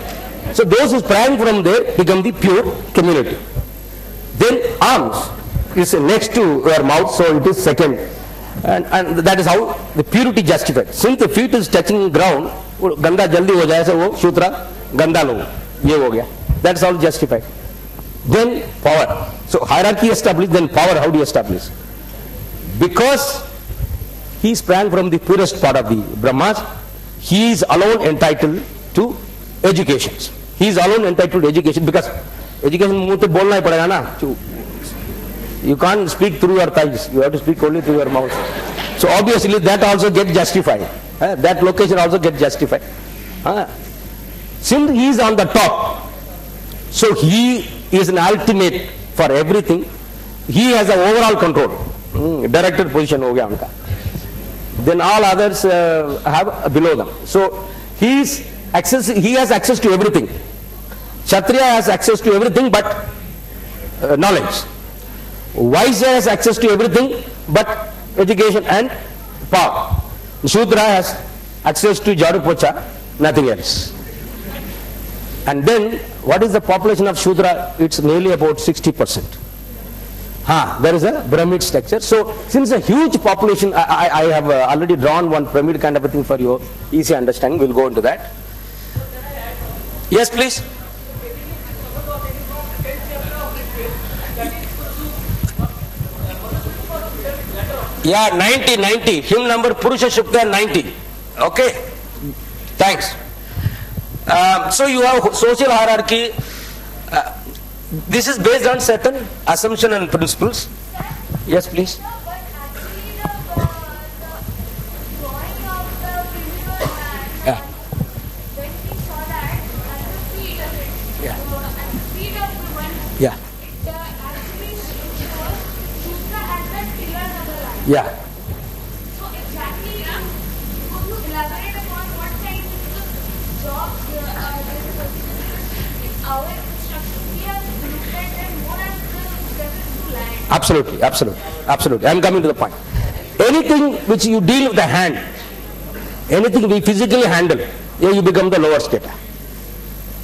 So those who sprang from there become the pure community. Then arms is next to your mouth, so it is second. And that is how the purity justified. Since the feet is touching ground, ganda jaldi ho jaye, so wo Shudra, ganda lo, ye ho gaya. That's all justified. Then power. So hierarchy established, then power, how do you establish? Because he sprang from the purest part of the Brahmas, he is alone entitled to education. He is alone entitled to education because education मुंह तो बोलना ही पड़ेगा ना. You can't speak through your thighs. You have to speak only through your mouth. So obviously that also gets justified. That location also gets justified. Since he is on the top, so he is an ultimate for everything. He has an overall control. Director position ho gaya unka. Then all others have below them. So he has access to everything. Kshatriya has access to everything but knowledge. Vaishya has access to everything but education and power. Shudra has access to Jharu Pocha, nothing else. And then what is the population of Shudra? It's nearly about 60%. There is a pyramid structure. So since a huge population, I have already drawn one pyramid kind of a thing for your easy understanding. We'll go into that. Yes, please. Yeah, 90. Hymn number Purusha Shukta 90. Okay. Thanks. So you have social hierarchy. This is based on certain assumption and principles. Yes, please. Yeah. Yeah. Yeah. So exactly, could you elaborate upon what kind of jobs in our instruction we have looked at them more as the reference to land? Absolutely. I am coming to the point. Anything which you deal with the hand, anything we physically handle, you become the lower strata.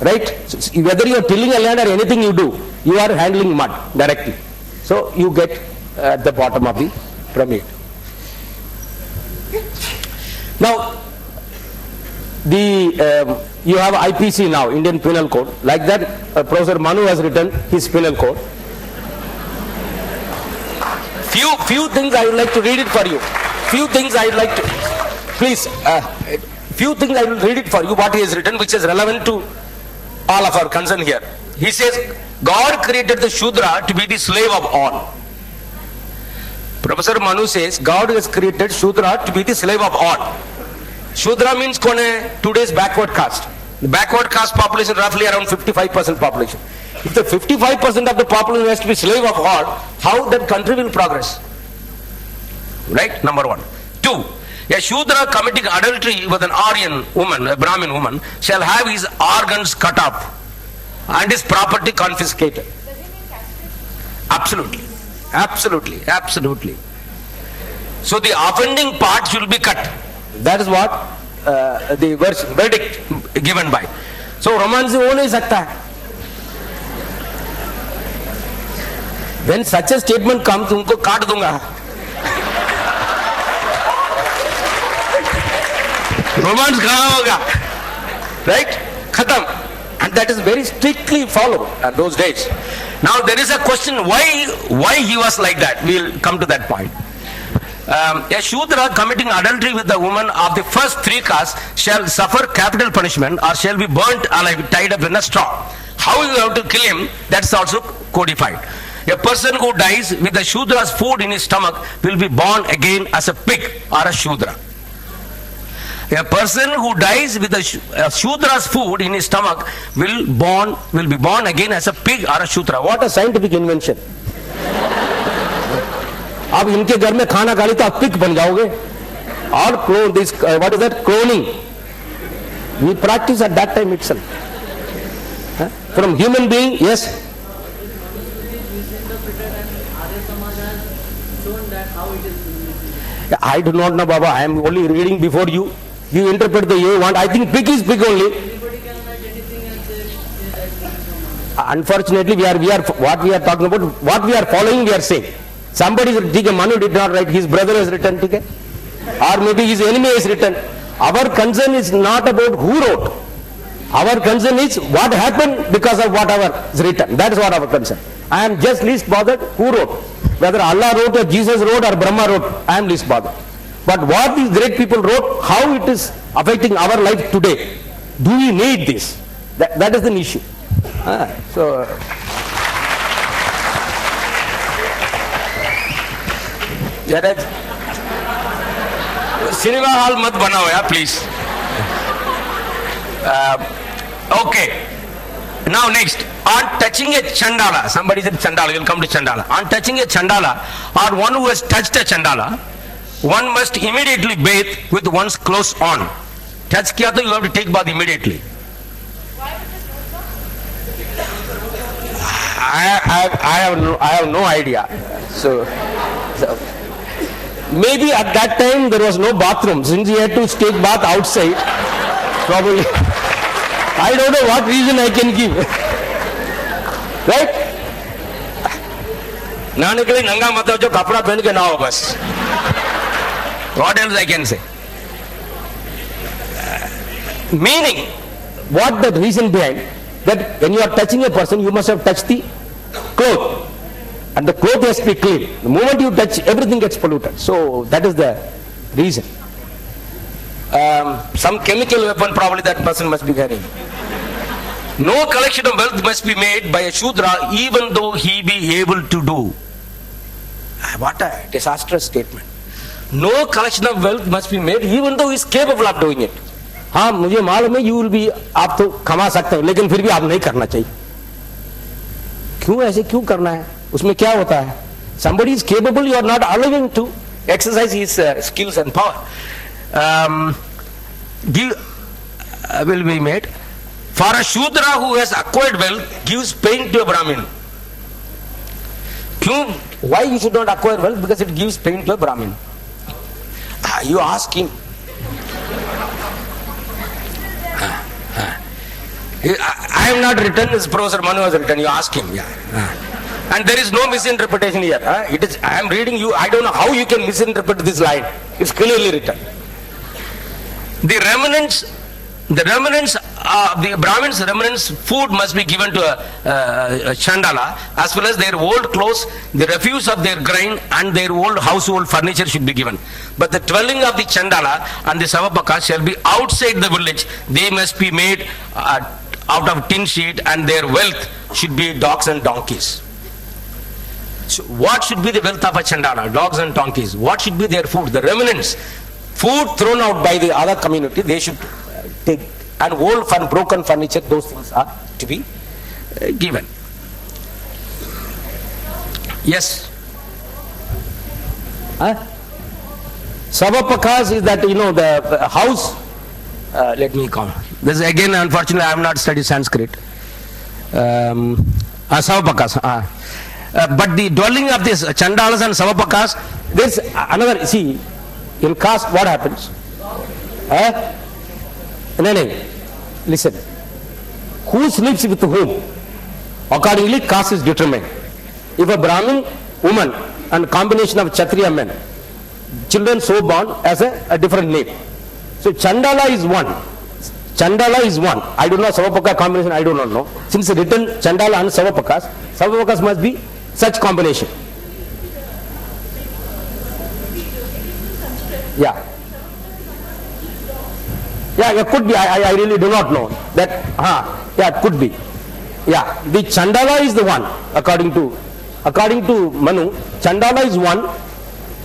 Right? So whether you are tilling a land or anything you do, you are handling mud directly. So you get at the bottom of the pyramid. Now, you have IPC now, Indian Penal Code. Like that, Professor Manu has written his penal code. Few things I would like to read it for you. Few things I would like to, please, few things I will read it for you, what he has written, which is relevant to all of our concern here. He says, God created the Shudra to be the slave of all. Professor Manu says, God has created Shudra to be the slave of all. Shudra means kone hai? Today's backward caste. The backward caste population roughly around 55% population. If the 55% of the population has to be slave of all, how that country will progress? Right? Number one. Two, a Shudra committing adultery with an Aryan woman, a Brahmin woman, shall have his organs cut off and his property confiscated. Absolutely. So the offending part should be cut. That is what the verdict given by. So romance हो नहीं सकता है. When such a statement comes, उनको काट दूंगा. Romance कहाँ होगा? Right? खत्म. And that is very strictly followed at those days. Now there is a question why he was like that. We'll come to that point. A Shudra committing adultery with a woman of the first three castes shall suffer capital punishment or shall be burnt alive, tied up in a straw. How you have to kill him, that's also codified. A person who dies with a Shudra's food in his stomach will be born again as a pig or a Shudra. A person who dies with a Shudra's food in his stomach will be born again as a pig or a Shudra. What a scientific invention. अब इनके घर में खाना खा ली तो आप pig बन जाओगे. और clone this what is that cloning we practice at that time itself. From human being, yes. I do not know, Baba. I am only reading before you. You interpret the way you want. I think pig is pig only. Unfortunately, we are what we are talking about, what we are following, we are saying. Somebody Manu did not write, his brother has written, okay? Or maybe his enemy has written. Our concern is not about who wrote. Our concern is what happened because of whatever is written. That is what our concern. I am just least bothered who wrote. Whether Allah wrote or Jesus wrote or Brahma wrote, I am least bothered. But what these great people wrote, how it is affecting our life today. Do we need this? That is the issue. Cinema hall मत बनाओ यार please. Okay. Now next, on touching a Chandala, somebody said Chandala, we'll come to Chandala. On touching a Chandala or one who has touched a Chandala, one must immediately bathe with one's clothes on. Touch kiya to you have to take bath immediately. I have no idea. So maybe at that time there was no bathroom. Since he had to take bath outside, probably. I don't know what reason I can give. Right? ना निकले नंगा मतलब जो कपड़ा पहन के ना हो बस. What else I can say? Meaning, what the reason behind that when you are touching a person, you must have touched the cloth, and the cloth has to be clean. The moment you touch, everything gets polluted. So that is the reason. Some chemical weapon probably that person must be carrying. No collection of wealth must be made by a Shudra even though he be able to do. What a disastrous statement. No collection of wealth must be made even though he is capable of doing it. हाँ मुझे मालूम है you will be, आप तो कमा सकते हो लेकिन फिर भी आप नहीं करना चाहिए. क्यों ऐसे क्यों करना है? उसमें क्या होता है? Somebody is capable, you are not allowing to exercise his skills and power. Will be made. For a Shudra who has acquired wealth gives pain to a Brahmin. Why you should not acquire wealth? Because it gives pain to a Brahmin. You ask him. I have not written, this Professor Manu has written, you ask him. And there is no misinterpretation here. I am reading you, I don't know how you can misinterpret this line. It's clearly written. The remnants the Brahmins' remnants food must be given to a Chandala, as well as their old clothes, the refuse of their grain and their old household furniture should be given. But the dwelling of the Chandala and the Savapaka shall be outside the village. They must be made out of tin sheet, and their wealth should be dogs and donkeys. So what should be the wealth of a Chandala? Dogs and donkeys. What should be their food? The remnants. Food thrown out by the other community, they should take. And old broken furniture, those things are to be given. Yes. Savapakas is that, the house. Let me come. This again, unfortunately, I have not studied Sanskrit. Savapakas. But the dwelling of these Chandalas and Savapakas, there's another, see, in caste, what happens? No, listen. who sleeps with whom. Accordingly, caste is determined. If a Brahmin woman and combination of Kshatriya men, children so born as a different name. So Chandala is one. Chandala is one. I don't know Savapaka combination, I do not know. Since written Chandala and Savapakas must be such combination. Yeah. Yeah, it could be. I really do not know. That, yeah, it could be. Yeah, the Chandala is the one, according to Manu. Chandala is one.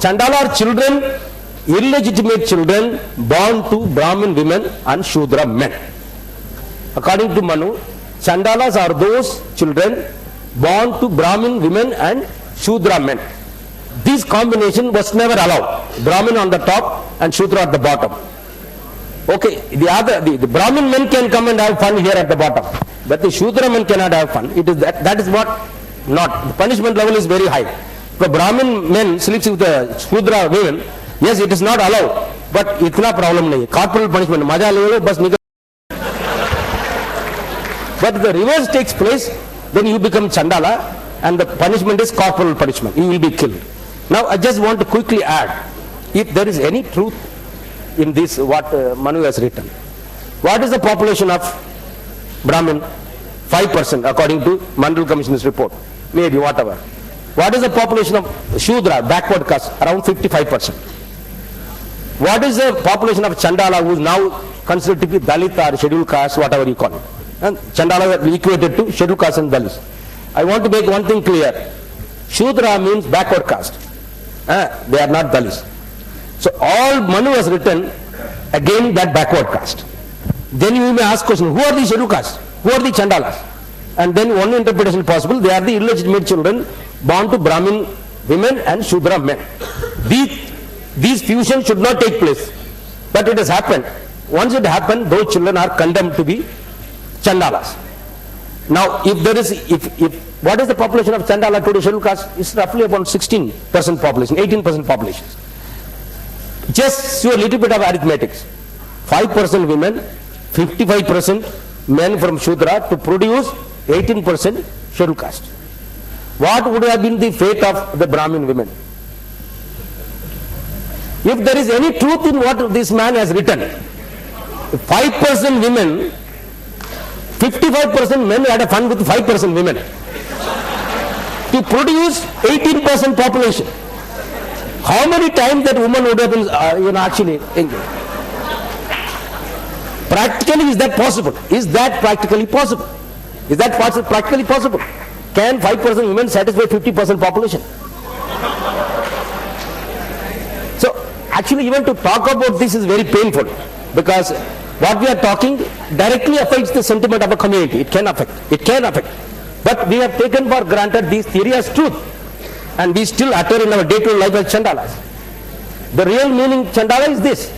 Chandala are children, illegitimate children born to Brahmin women and Shudra men. According to Manu, Chandalas are those children born to Brahmin women and Shudra men. This combination was never allowed. Brahmin on the top and Shudra at the bottom. Okay, the Brahmin men can come and have fun here at the bottom, but the Shudra men cannot have fun. It is that is what not. The punishment level is very high. The Brahmin men sleeps with the Shudra women, yes, it is not allowed, but itna problem nahi. Corporal punishment, maja le lo, bas nikal. But if the reverse takes place, then you become Chandala, and the punishment is corporal punishment. You will be killed. Now, I just want to quickly add, if there is any truth in this, what Manu has written. What is the population of Brahmin? 5% according to Mandal Commission's report. Maybe, whatever. What is the population of Shudra, backward caste? Around 55%. What is the population of Chandala, who is now considered to be Dalit or scheduled caste, whatever you call it? And Chandala are equated to scheduled caste and Dalits. I want to make one thing clear. Shudra means backward caste. They are not Dalits. So all Manu has written again that backward caste. Then you may ask question, who are the scheduled caste? Who are the Chandalas? And then one interpretation possible, they are the illegitimate children born to Brahmin women and Shudra men. These fusions should not take place. But it has happened. Once it happened, those children are condemned to be Chandalas. Now, if there is, if what is the population of Chandala today scheduled caste? It's roughly about 16% population, 18% population. Just do a little bit of arithmetics. 5% women, 55% men from Shudra to produce 18% scheduled caste. What would have been the fate of the Brahmin women? If there is any truth in what this man has written, 5% women, 55% men had a fun with 5% women to produce 18% population. How many times that woman would have been actually engaged? Practically, is that possible? Is that practically possible? Is that practically possible? Can 5% women satisfy 50% population? So, actually, even to talk about this is very painful, because what we are talking directly affects the sentiment of a community. It can affect. It can affect. But we have taken for granted this theory as truth, and we still utter in our day-to-day life as Chandalas. The real meaning Chandala is this.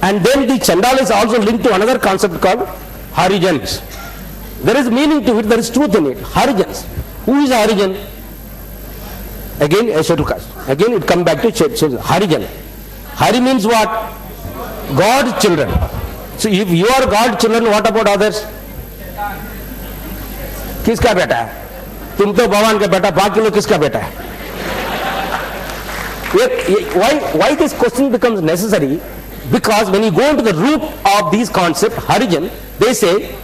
And then the Chandala is also linked to another concept called Harijans. There is meaning to it, there is truth in it. Harijans. Who is a Harijan? Again, a scheduled caste. Again, it comes back to Harijan. Hari means what? God's children. So if you are God's children, what about others? किसका बेटा है? तुम तो भगवान का बेटा, बाकी लोग किसका बेटा है? Why this question becomes necessary? Because when you go into the root of these concepts, Harijan, they say,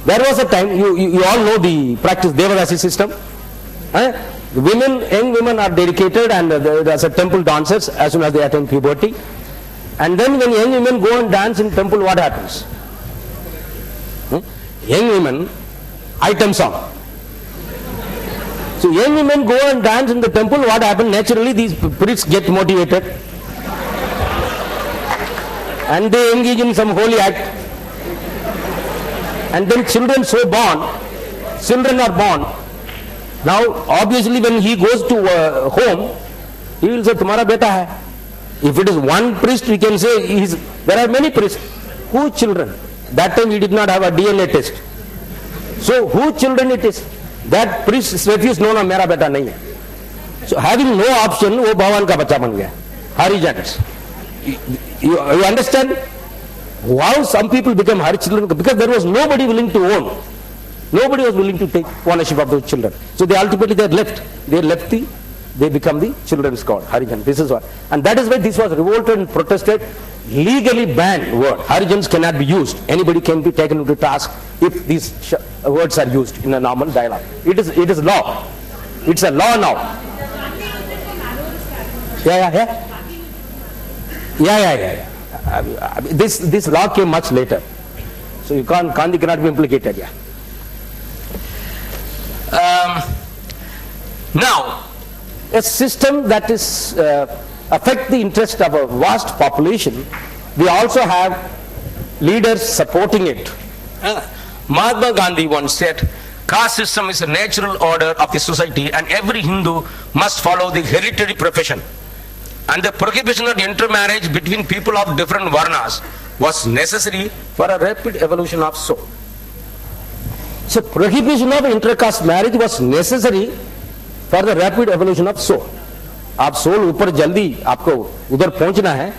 there was a time, you all know the practice Devadasi system. The women, young women are dedicated, and there's a temple dancers as soon as they attain puberty. And then when young women go and dance in temple, what happens? Young women, item song. So young women go and dance in the temple, what happens? Naturally these priests get motivated and they engage in some holy act. And then children are born. Now obviously when he goes to home, he will say, Tumhara beta hai. If it is one priest, we can say, there are many priests. Who children? That time we did not have a DNA test. So who children it is? That priest refused, no, mera beta nahi hai. So having no option, wo Bhavan ka bacha ban gaya. Harijans. You understand how some people become Hari children? Because there was nobody willing to own. Nobody was willing to take ownership of those children. So they ultimately they become the children's god, Harijan. This is what. And that is why this was revolted and protested. Legally banned word. Harijans cannot be used. Anybody can be taken into task if these words are used in a normal dialogue. It is law. It's a law now. Yeah. This law came much later. So Gandhi cannot be implicated. Yeah. Now, a system that is affect the interest of a vast population, we also have leaders supporting it. Mahatma Gandhi once said, caste system is a natural order of the society and every Hindu must follow the hereditary profession. And the prohibition of intermarriage between people of different varnas was necessary for a rapid evolution of soul. So prohibition of intercaste marriage was necessary for the rapid evolution of soul. आप soul ऊपर जल्दी आपको उधर पहुंचना है,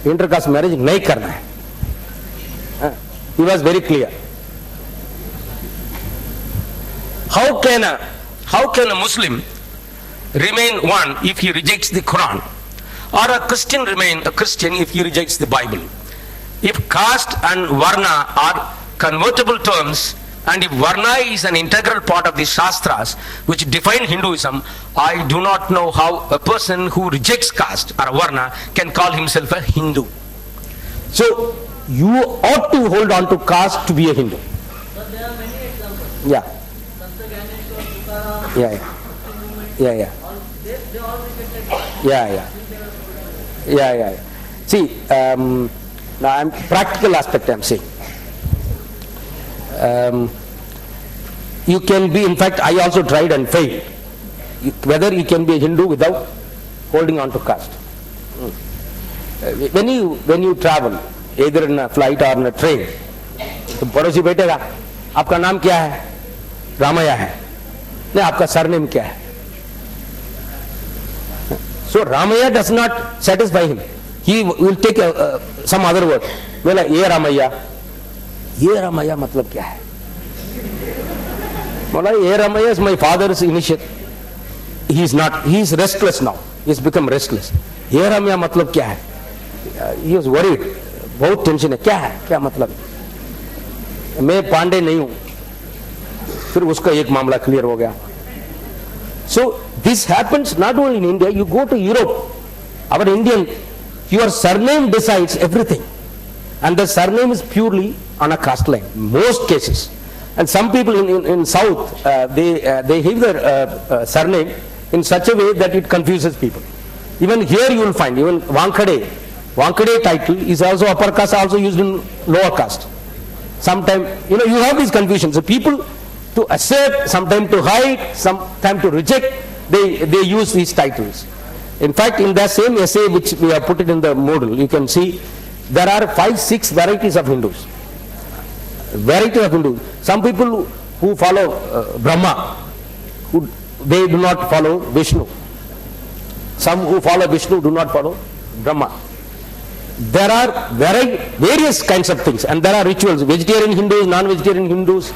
intercaste marriage नहीं करना है. He was very clear. How can a Muslim remain one if he rejects the Quran, or a Christian remain a Christian if he rejects the Bible? If caste and varna are convertible terms, and if varna is an integral part of the Shastras which define Hinduism, I do not know how a person who rejects caste or varna can call himself a Hindu. So you ought to hold on to caste to be a Hindu. But there are many examples. Yeah. Santa Gyaneshwar, Tukaram, Yeah. they all rejected caste. Yeah. See, now I'm practical aspect I'm saying. You can be, in fact, I also tried and failed. Whether you can be a Hindu without holding on to caste. When you travel, either in a flight or in a train, तो पड़ोसी बैठेगा, आपका नाम क्या है? रामैया है. नहीं, आपका सरनेम क्या है? So Ramaya does not satisfy him. He will take some other word. बोला ये रामैया मतलब क्या है? बोला ये Ramaiah is my father's initial. He is restless now. He has become restless. ये रामैया मतलब क्या है? He was worried. बहुत टेंशन है. क्या मतलब? मैं पांडे नहीं हूं. फिर उसका एक मामला क्लियर हो गया. So this happens not only in India. You go to Europe, our Indian, your surname decides everything, and the surname is purely on a caste line. Most cases, and some people in South they have their surname in such a way that it confuses people. Even here you will find even Wankhede title is also upper caste, also used in lower caste. Sometimes you have these confusions. So people, to accept, sometimes to hide, sometimes to reject, they use these titles. In fact, in that same essay which we have put it in the Moodle, you can see there are 5-6 varieties of Hindus. Some people who follow Brahma, they do not follow Vishnu. Some who follow Vishnu do not follow Brahma. There are various kinds of things, and there are rituals. Vegetarian Hindus, non-vegetarian Hindus,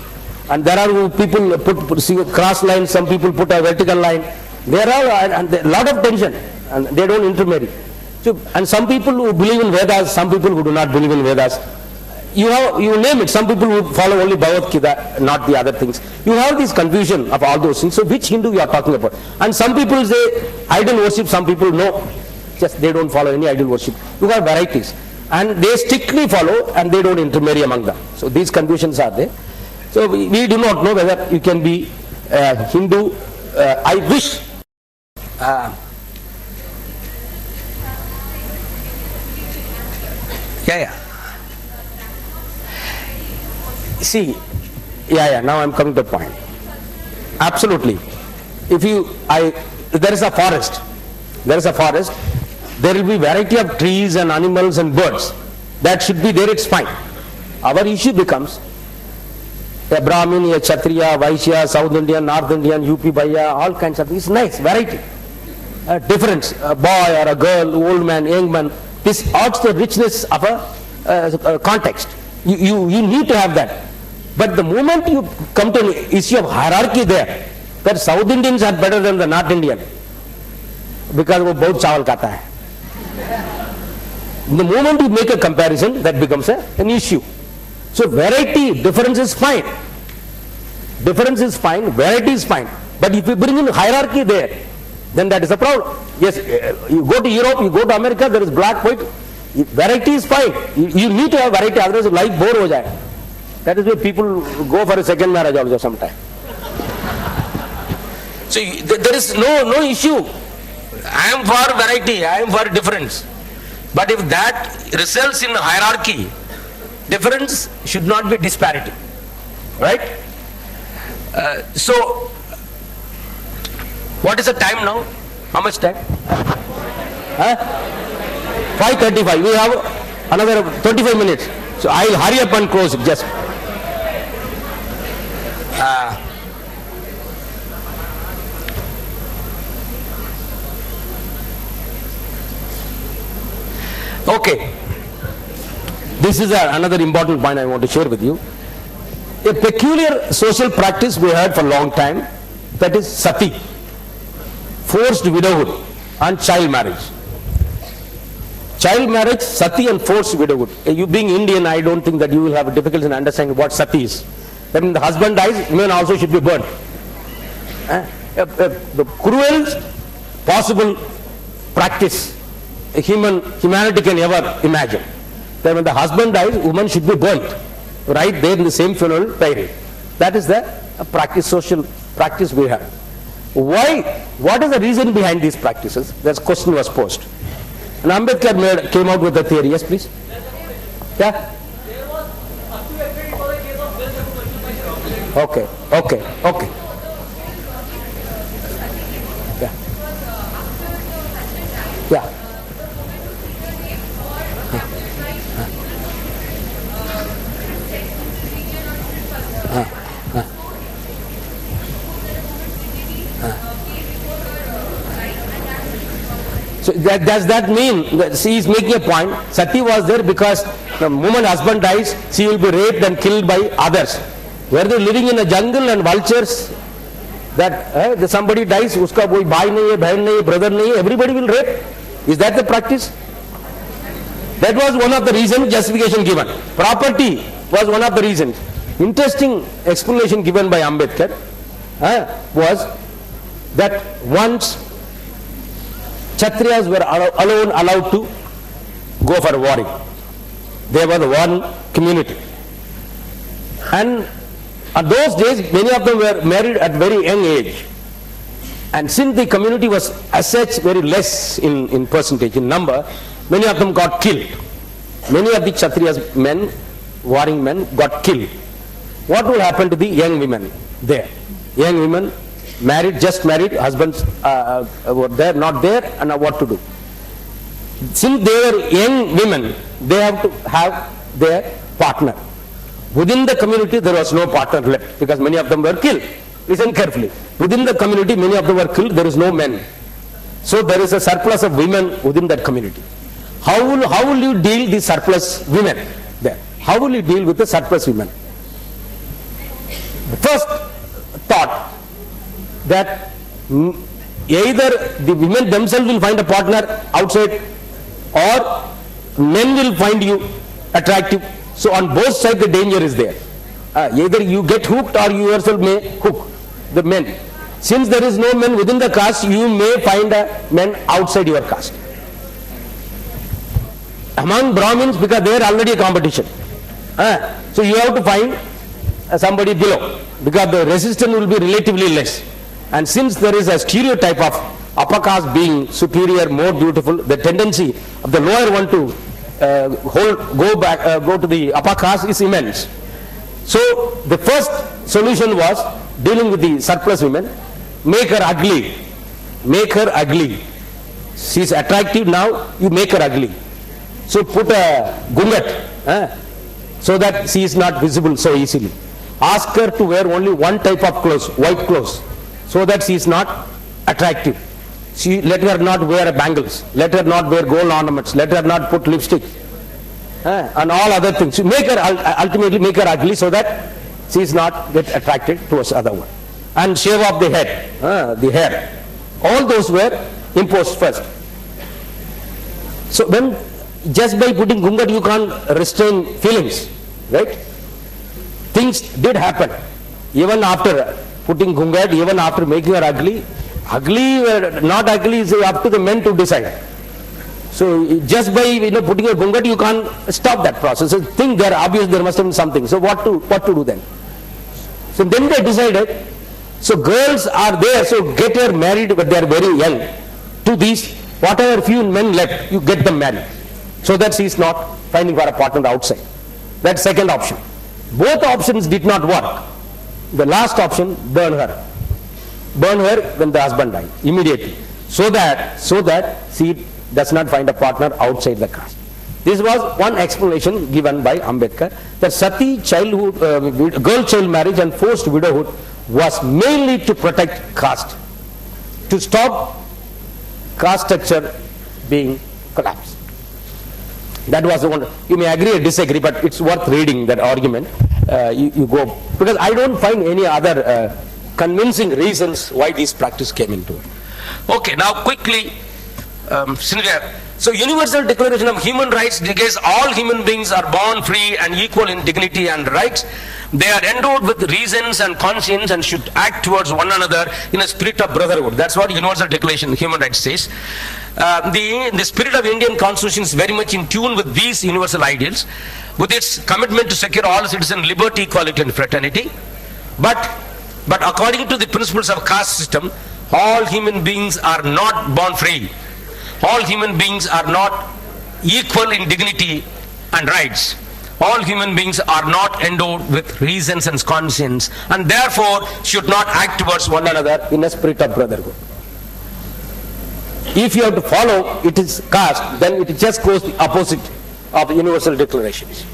and there are people put cross lines. Some people put a vertical line. There are a lot of tension, and they don't intermarry. So, and some people who believe in Vedas, some people who do not believe in Vedas. You name it. Some people who follow only Bhagavad Gita, not the other things. You have this confusion of all those things. So which Hindu you are talking about? And some people say idol worship. Some people no, just they don't follow any idol worship. You have varieties, and they strictly follow, and they don't intermarry among them. So these confusions are there. So we do not know whether you can be Hindu. I wish. See, now I'm coming to the point. Absolutely. There is a forest. There will be variety of trees and animals and birds. That should be there, it's fine. Our issue becomes a Brahmin, a Kshatriya, Vaishya, South Indian, North Indian, UP Bhaiya, all kinds of things. It's nice, variety. A difference, a boy or a girl, old man, young man. This adds the richness of a context. You need to have that. But the moment you come to an issue of hierarchy there, that South Indians are better than the North Indian, because वो बहुत चावल खाता है. The moment you make a comparison, that becomes an issue. So variety, difference is fine. Difference is fine, variety is fine. But if you bring in hierarchy there, then that is a problem. Yes, you go to Europe, you go to America, there is black, white. Variety is fine. You need to have variety, otherwise life bore ho jaye. That is why people go for a second marriage also sometime. So there is no issue. I am for variety, I am for difference. But if that results in hierarchy, difference should not be disparity. Right? So, what is the time now? How much time? 5:35. We have another 25 minutes. So I will hurry up and close it. Just. Okay. This is another important point I want to share with you. A peculiar social practice we heard for a long time, that is sati, forced widowhood and child marriage. Child marriage, sati and forced widowhood. You being Indian, I don't think that you will have a difficulty in understanding what sati is. When the husband dies, women also should be burnt. The cruelest possible practice humanity can ever imagine. That when the husband dies, woman should be burnt right there in the same funeral pyre. That is the practice, social practice we have. Why? What is the reason behind these practices? That question was posed. And Ambedkar came out with a theory. Yes, please. Yeah. Okay. Yeah. So does that mean that she is making a point? Sati was there because the moment husband dies, she will be raped and killed by others. Were they living in a jungle and vultures? That somebody dies, uska koi bhai nahi hai, behen nahi hai, brother nahi hai, everybody will rape. Is that the practice? That was one of the reasons, justification given. Property was one of the reasons. Interesting explanation given by Ambedkar was that once Kshatriyas were alone allowed to go for warring. They were the one community. And at those days, many of them were married at very young age. And since the community was as such very less in percentage, in number, many of them got killed. Many of the Kshatriyas men, warring men, got killed. What will happen to the young women there? Young women, married, just married, husbands were there, not there, and what to do? Since they were young women, they have to have their partner. Within the community, there was no partner left because many of them were killed. Listen carefully. Within the community, many of them were killed, there is no men. So there is a surplus of women within that community. How will you deal the surplus women there? How will you deal with the surplus women? The first thought that either the women themselves will find a partner outside or men will find you attractive. So on both sides the danger is there. Either you get hooked or you yourself may hook the men. Since there is no men within the caste, you may find a men outside your caste. Among Brahmins, because they are already a competition. So you have to find somebody below because the resistance will be relatively less. And since there is a stereotype of upper caste being superior, more beautiful, the tendency of the lower one to go to the upper caste is immense. So the first solution was dealing with the surplus women, make her ugly. Make her ugly. She is attractive now, you make her ugly. So put a gungat so that she is not visible so easily. Ask her to wear only one type of clothes, white clothes, so that she is not attractive. Let her not wear bangles, let her not wear gold ornaments, let her not put lipstick and all other things. Ultimately make her ugly so that she is not get attracted towards other one. And shave off the head, the hair. All those were imposed first. So when just by putting gungat you can't restrain feelings, right? Things did happen. Even after putting gungat, even after making her ugly, not ugly is up to the men to decide. So just by putting a gungat you can't stop that process. So think there obviously there must have been something. So what to do then? So then they decided. So girls are there, so get her married, but they are very young. To these, whatever few men left, you get them married, so that she is not finding for a partner outside. That's second option. Both options did not work. The last option, burn her. Burn her when the husband died, immediately, so that she does not find a partner outside the caste. This was one explanation given by Ambedkar, that sati, childhood, girl child marriage and forced widowhood was mainly to protect caste, to stop caste structure being collapsed. That was the one. You may agree or disagree, but it's worth reading that argument. You go, because I don't find any other convincing reasons why this practice came into it. Okay, now quickly, Srinivas. So Universal Declaration of Human Rights declares all human beings are born free and equal in dignity and rights. They are endowed with reasons and conscience and should act towards one another in a spirit of brotherhood. That's what Universal Declaration of Human Rights says. The spirit of Indian Constitution is very much in tune with these universal ideals, with its commitment to secure all citizens liberty, equality and fraternity. But according to the principles of caste system, all human beings are not born free. All human beings are not equal in dignity and rights. All human beings are not endowed with reasons and conscience, and therefore should not act towards one another in a spirit of brotherhood. If you have to follow it is caste, then it just goes the opposite of the Universal Declarations.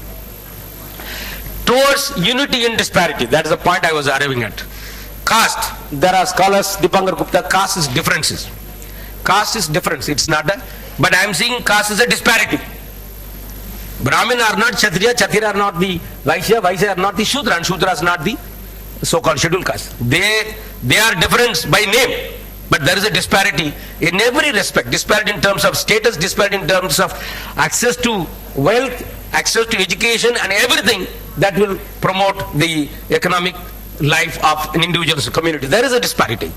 Towards unity in disparity, that is the point I was arriving at. Caste, there are scholars, Dipankar Gupta, caste is differences. Caste is difference, it's not a, but I am saying caste is a disparity. Brahmin are not Kshatriya, Kshatriya are not the Vaishya, Vaishya are not the Shudra, and Shudra is not the so-called scheduled caste. They are different by name, but there is a disparity in every respect. Disparity in terms of status, disparity in terms of access to wealth, access to education and everything that will promote the economic life of an individual's community. There is a disparity.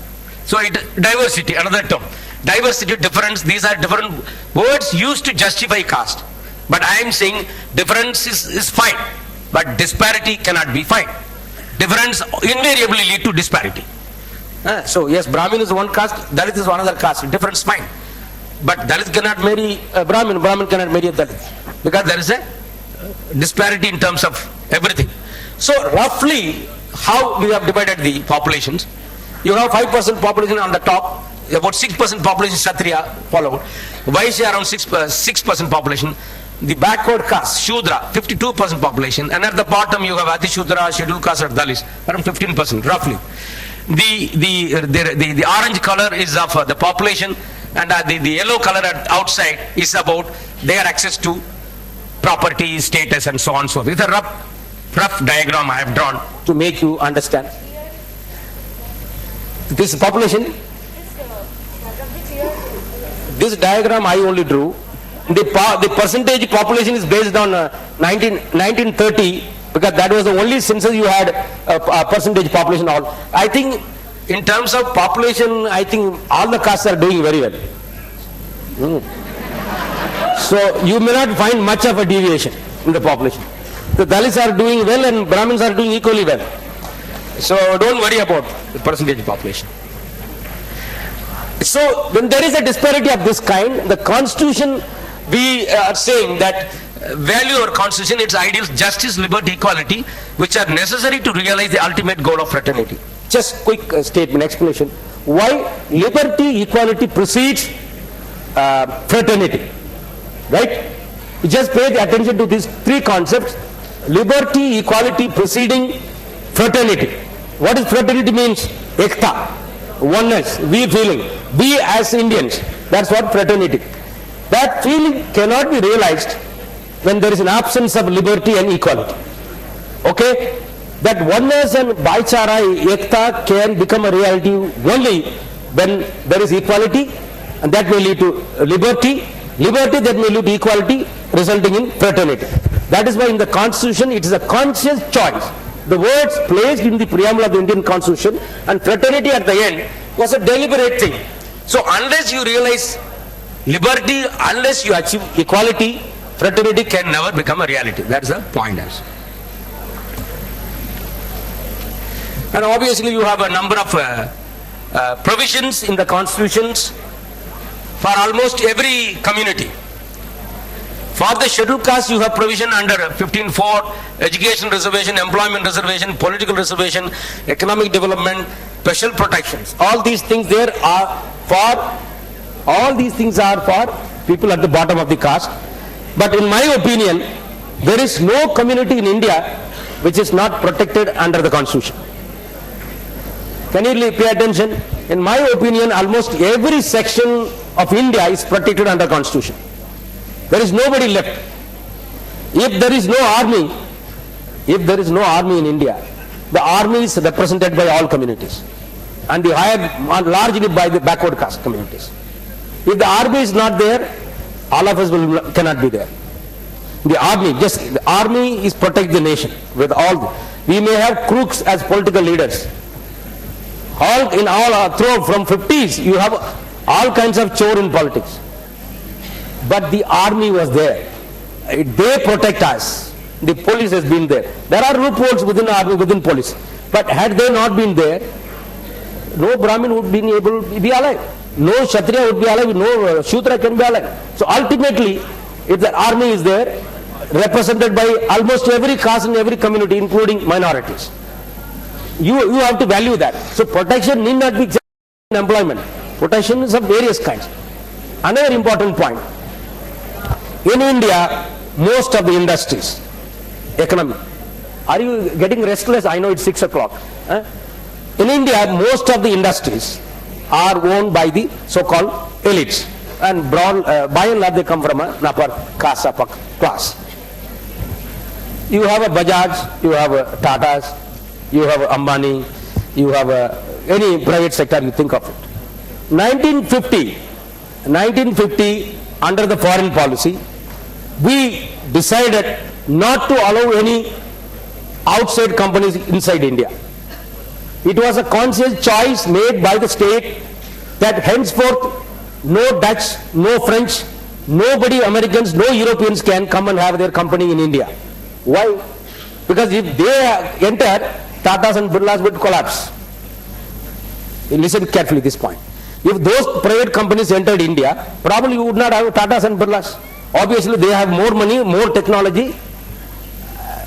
So diversity, another term. Diversity, difference, these are different words used to justify caste. But I am saying difference is fine, but disparity cannot be fine. Difference invariably lead to disparity. So yes, Brahmin is one caste, Dalit is another caste, difference fine. But Dalit cannot marry a Brahmin, Brahmin cannot marry a Dalit. Because there is a disparity in terms of everything. So roughly, how we have divided the populations, you have 5% population on the top, about 6% population Kshatriya followed, Vaishya around 6% population, the backward caste, Shudra, 52% population, and at the bottom you have Adi Shudra, scheduled caste or Dalits, around 15% roughly. The orange color is of the population, and the yellow color outside is about their access to property, status and so on and so forth. It's a rough diagram I have drawn to make you understand. This population, this diagram I only drew. The percentage population is based on 1930, because that was the only census you had a percentage population all. I think in terms of population, I think all the castes are doing very well. So you may not find much of a deviation in the population. The Dalits are doing well and Brahmins are doing equally well. So don't worry about the percentage population. So when there is a disparity of this kind, the constitution, we are saying that value or constitution, its ideals, justice, liberty, equality, which are necessary to realize the ultimate goal of fraternity. Just quick statement, explanation. Why liberty, equality precedes fraternity, right? You just pay the attention to these three concepts. Liberty, equality preceding fraternity. What is fraternity means? Ekta, oneness, we feeling. We as Indians, that's what fraternity. That feeling cannot be realized when there is an absence of liberty and equality. Okay? that oneness and Bhaichara, Ekta can become a reality only when there is equality, and that may lead to liberty, liberty that may lead to equality, resulting in fraternity. That is why in the Constitution it is a conscious choice. The words placed in the preamble of the Indian Constitution and fraternity at the end was a deliberate thing. So unless you realize liberty, unless you achieve equality, fraternity can never become a reality. That's the point. And obviously you have a number of provisions in the constitutions for almost every community. For the scheduled caste, you have provision under 15(4), education reservation, employment reservation, political reservation, economic development, special protections. All these things there are for, all these things are for people at the bottom of the caste. But in my opinion, there is no community in India which is not protected under the Constitution. Can you pay attention? In my opinion, almost every section of India is protected under Constitution. There is nobody left. If there is no army, in India, the army is represented by all communities, and the higher, largely by the backward caste communities. If the army is not there, all of us cannot be there. The army is protect the nation with all. We may have crooks as political leaders. From 50s, you have all kinds of chore in politics. But the army was there. They protect us. The police has been there. There are loopholes within the army, within police. But had they not been there, no Brahmin would be able to be alive. No Kshatriya would be alive. No Shudra can be alive. So ultimately, if the army is there, represented by almost every caste in every community, including minorities, you have to value that. So protection need not be just in employment. Protection is of various kinds. Another important point. In India, most of the industries, economy, are you getting restless? I know it's 6 o'clock. In India, most of the industries are owned by the so-called elites, and by and large they come from an upper caste, upper class. You have a Bajaj, you have a Tatas, you have a Ambani, you have any private sector you think of it. 1950, under the foreign policy, we decided not to allow any outside companies inside India. It was a conscious choice made by the state that henceforth no Dutch, no French, nobody, Americans, no Europeans can come and have their company in India. Why? Because if they enter, Tatas and Birlas would collapse. Listen carefully this point. If those private companies entered India, probably you would not have Tatas and Birlas. Obviously they have more money, more technology.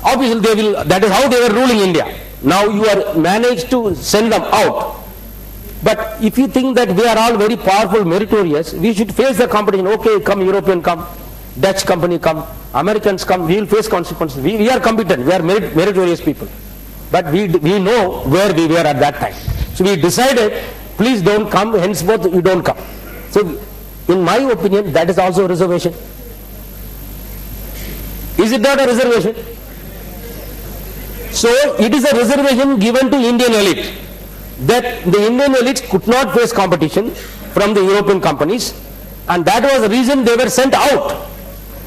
Obviously they will, that is how they were ruling India. Now you are managed to send them out. But if you think that we are all very powerful, meritorious, we should face the competition. Okay, come European, come Dutch company, come Americans, come. We will face consequences. We are competent. We are meritorious people. But we know where we were at that time. So we decided, please don't come. Henceforth, you don't come. So, in my opinion, that is also a reservation. Is it not a reservation? So it is a reservation given to Indian elite, that the Indian elites could not face competition from the European companies, and that was the reason they were sent out.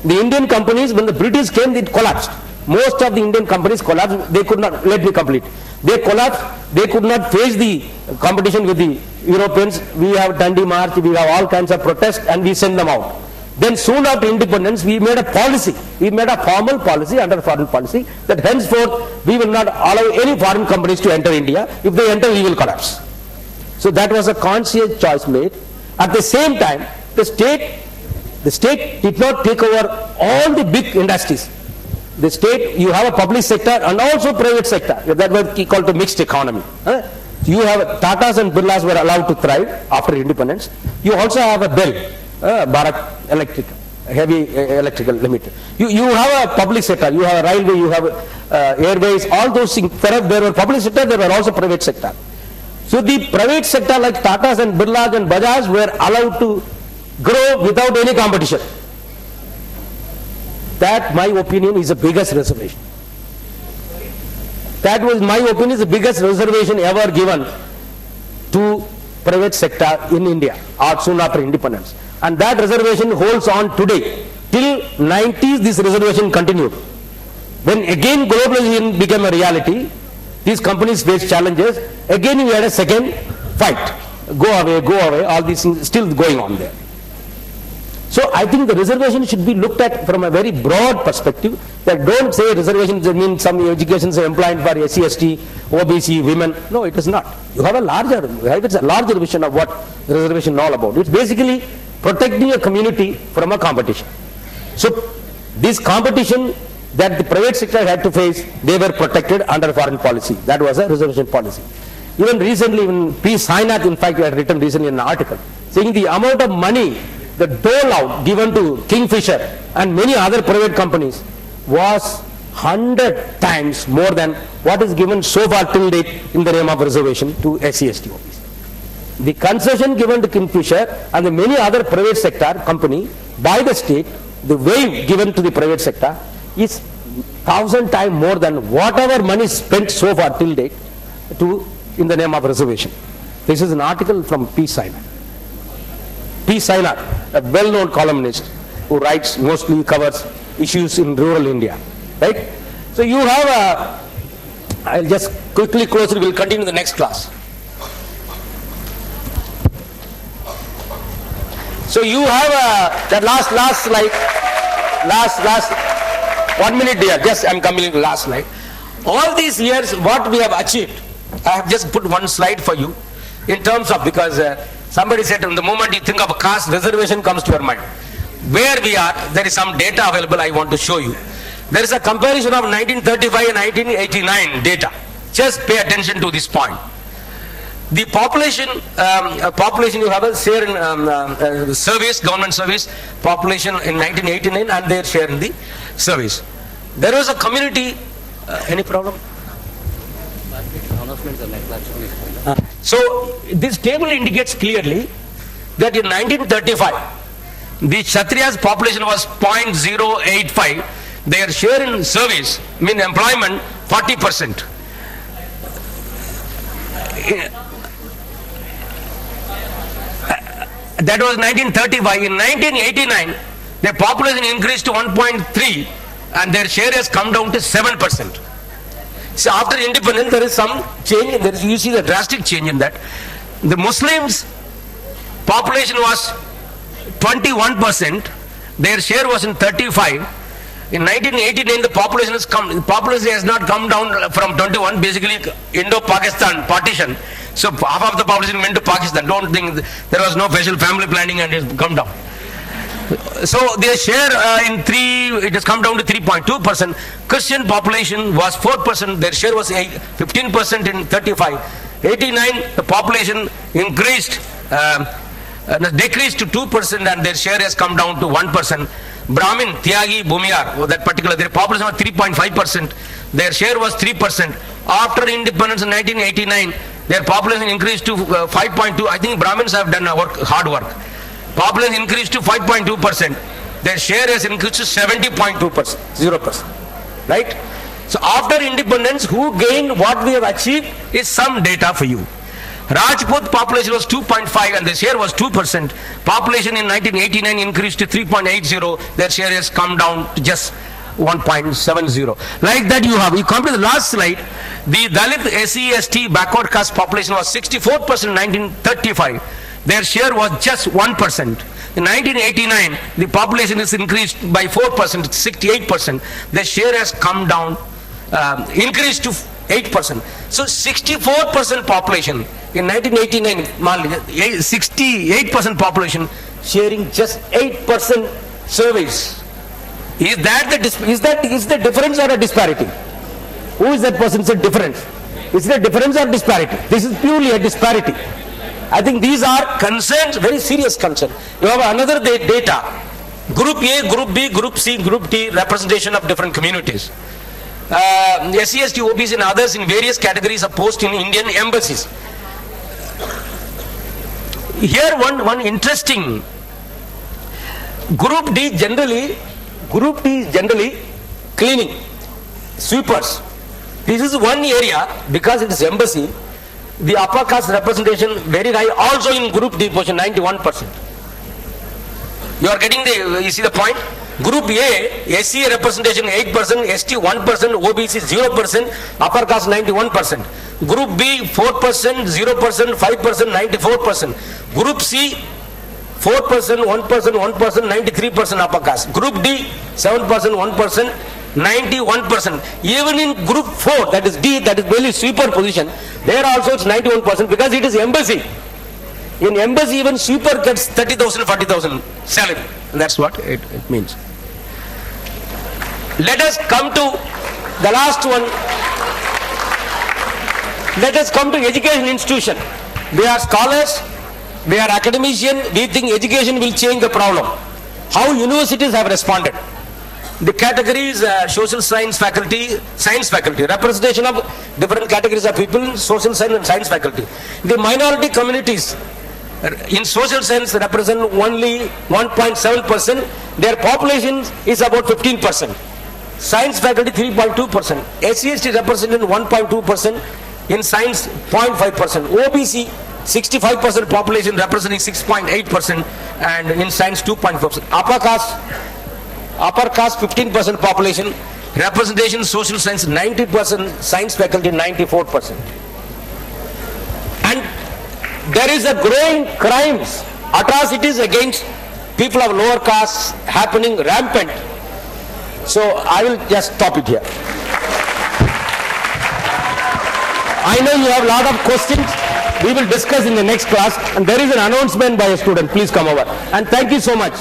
The Indian companies, when the British came, it collapsed. Most of the Indian companies collapsed. They could not, let me complete. They collapsed. They could not face the competition with the Europeans. We have Dandi March, we have all kinds of protests, and we send them out. Then soon after independence, we made a policy. We made a formal policy under foreign policy that henceforth we will not allow any foreign companies to enter India. If they enter, we will collapse. So that was a conscious choice made. At the same time, the state did not take over all the big industries. The state, you have a public sector and also private sector. That was called a mixed economy. You have Tatas and Birlas were allowed to thrive after independence. You also have a BEL, Bharat Electric, heavy electrical limited. You have a public sector, you have a railway, you have airways, all those things. There were public sector, there were also private sector. So the private sector like Tatas and Birlas and Bajaj were allowed to grow without any competition. That, my opinion, is the biggest reservation. That was, in my opinion, the biggest reservation ever given to private sector in India, or soon after independence. And that reservation holds on today. Till 90s, this reservation continued. When again globalization became a reality, these companies faced challenges, again we had a second fight. Go away, all these things still going on there. So I think the reservation should be looked at from a very broad perspective, that don't say reservations mean some educations are employed for SC, ST, OBC, women. No, it is not. You have a larger vision of what reservation is all about. It's basically protecting a community from a competition. So this competition that the private sector had to face, they were protected under foreign policy. That was a reservation policy. Even recently, even P. Sainath, in fact, had written recently an article saying the amount of money, the dole out given to Kingfisher and many other private companies was 100 times more than what is given so far till date in the name of reservation to SC, ST, OBC. The concession given to Kingfisher and the many other private sector company by the state, the waive given to the private sector is 1,000 times more than whatever money spent so far till date to in the name of reservation. This is an article from P. Sainath. P. Sainath, a well-known columnist who writes, mostly covers issues in rural India, right? So you have a, I'll just quickly close it, we'll continue the next class. So you have that last slide, last 1 minute dear, just I'm coming to the last slide. All these years what we have achieved, I have just put one slide for you in terms of, because somebody said the moment you think of a caste, reservation comes to your mind. Where we are, there is some data available I want to show you. There is a comparison of 1935 and 1989 data. Just pay attention to this point. The population you have a share in service, government service, population in 1989 and their share in the service. There was a community, any problem? So this table indicates clearly that in 1935, the Kshatriyas population was 0.085, their share in service, mean employment, 40%. That was 1935. In 1989, their population increased to 1.3 and their share has come down to 7%. So after independence, there is some change. You see the drastic change in that. The Muslims population was 21%. Their share was in 35. In 1989, the population has not come down from 21. Basically, Indo-Pakistan partition. So half of the population went to Pakistan. Don't think there was no special family planning and it's come down. So their share it has come down to 3.2%. Christian population was 4%. Their share was 15% in 35. 89, the population increased, decreased to 2% and their share has come down to 1%. Brahmin, Tyagi, Bhumiyar, that particular, their population was 3.5%. Their share was 3%. After independence in 1989, their population increased to 5.2. I think Brahmins have done hard work. Population increased to 5.2%. Their share has increased to 70.2%, 0%. Right? So after independence, who gained what we have achieved is some data for you. Rajput population was 2.5 and their share was 2%. Population in 1989 increased to 3.80. Their share has come down to just 1.70. Like that you come to the last slide. The Dalit, SC, ST, backward caste population was 64% in 1935. Their share was just 1%. In 1989, the population is increased by 4%, 68%. Their share has come down, increased to 8%. So 64% population in 1989, 68% population sharing just 8% service. Is the difference or a disparity? Who is that person? It's a difference. Is it a difference or disparity? This is purely a disparity. I think these are concerns, very serious concern. You have another data. Group A, Group B, Group C, Group D, representation of different communities. SC, ST, OBC and others in various categories are posted in Indian embassies. Here one interesting. Group D is generally cleaning, sweepers. This is one area, because it is embassy, the upper caste representation very high, also in group D position, 91%. You are getting the, you see the point? Group A, SC representation 8%, ST 1%, OBC 0%, upper caste 91%. Group B 4%, 0%, 5%, 94%. Group C 4%, 1%, 1%, 93% upper caste. Group D 7%, 1%, 91%. Even in group 4, that is D, that is really sweeper position, there also it's 91% because it is embassy. In embassy, even sweeper gets 30,000, 40,000 salary. And that's what it means. Let us come to the last one. Let us come to education institution. They are scholars, they are academicians. We think education will change the problem. How universities have responded. The categories, social science faculty, representation of different categories of people, social science and science faculty. The minority communities in social science represent only 1.7%. Their population is about 15%. Science faculty 3.2%. SCST represented 1.2%. In science 0.5%. OBC 65% population representing 6.8%. And in science 2.4%. Upper caste 15% population. Representation social science 90%. Science faculty 94%. And there is a growing crimes, atrocities against people of lower castes happening rampant. So I will just stop it here. I know you have a lot of questions. We will discuss in the next class, and there is an announcement by a student. Please come over. And thank you so much.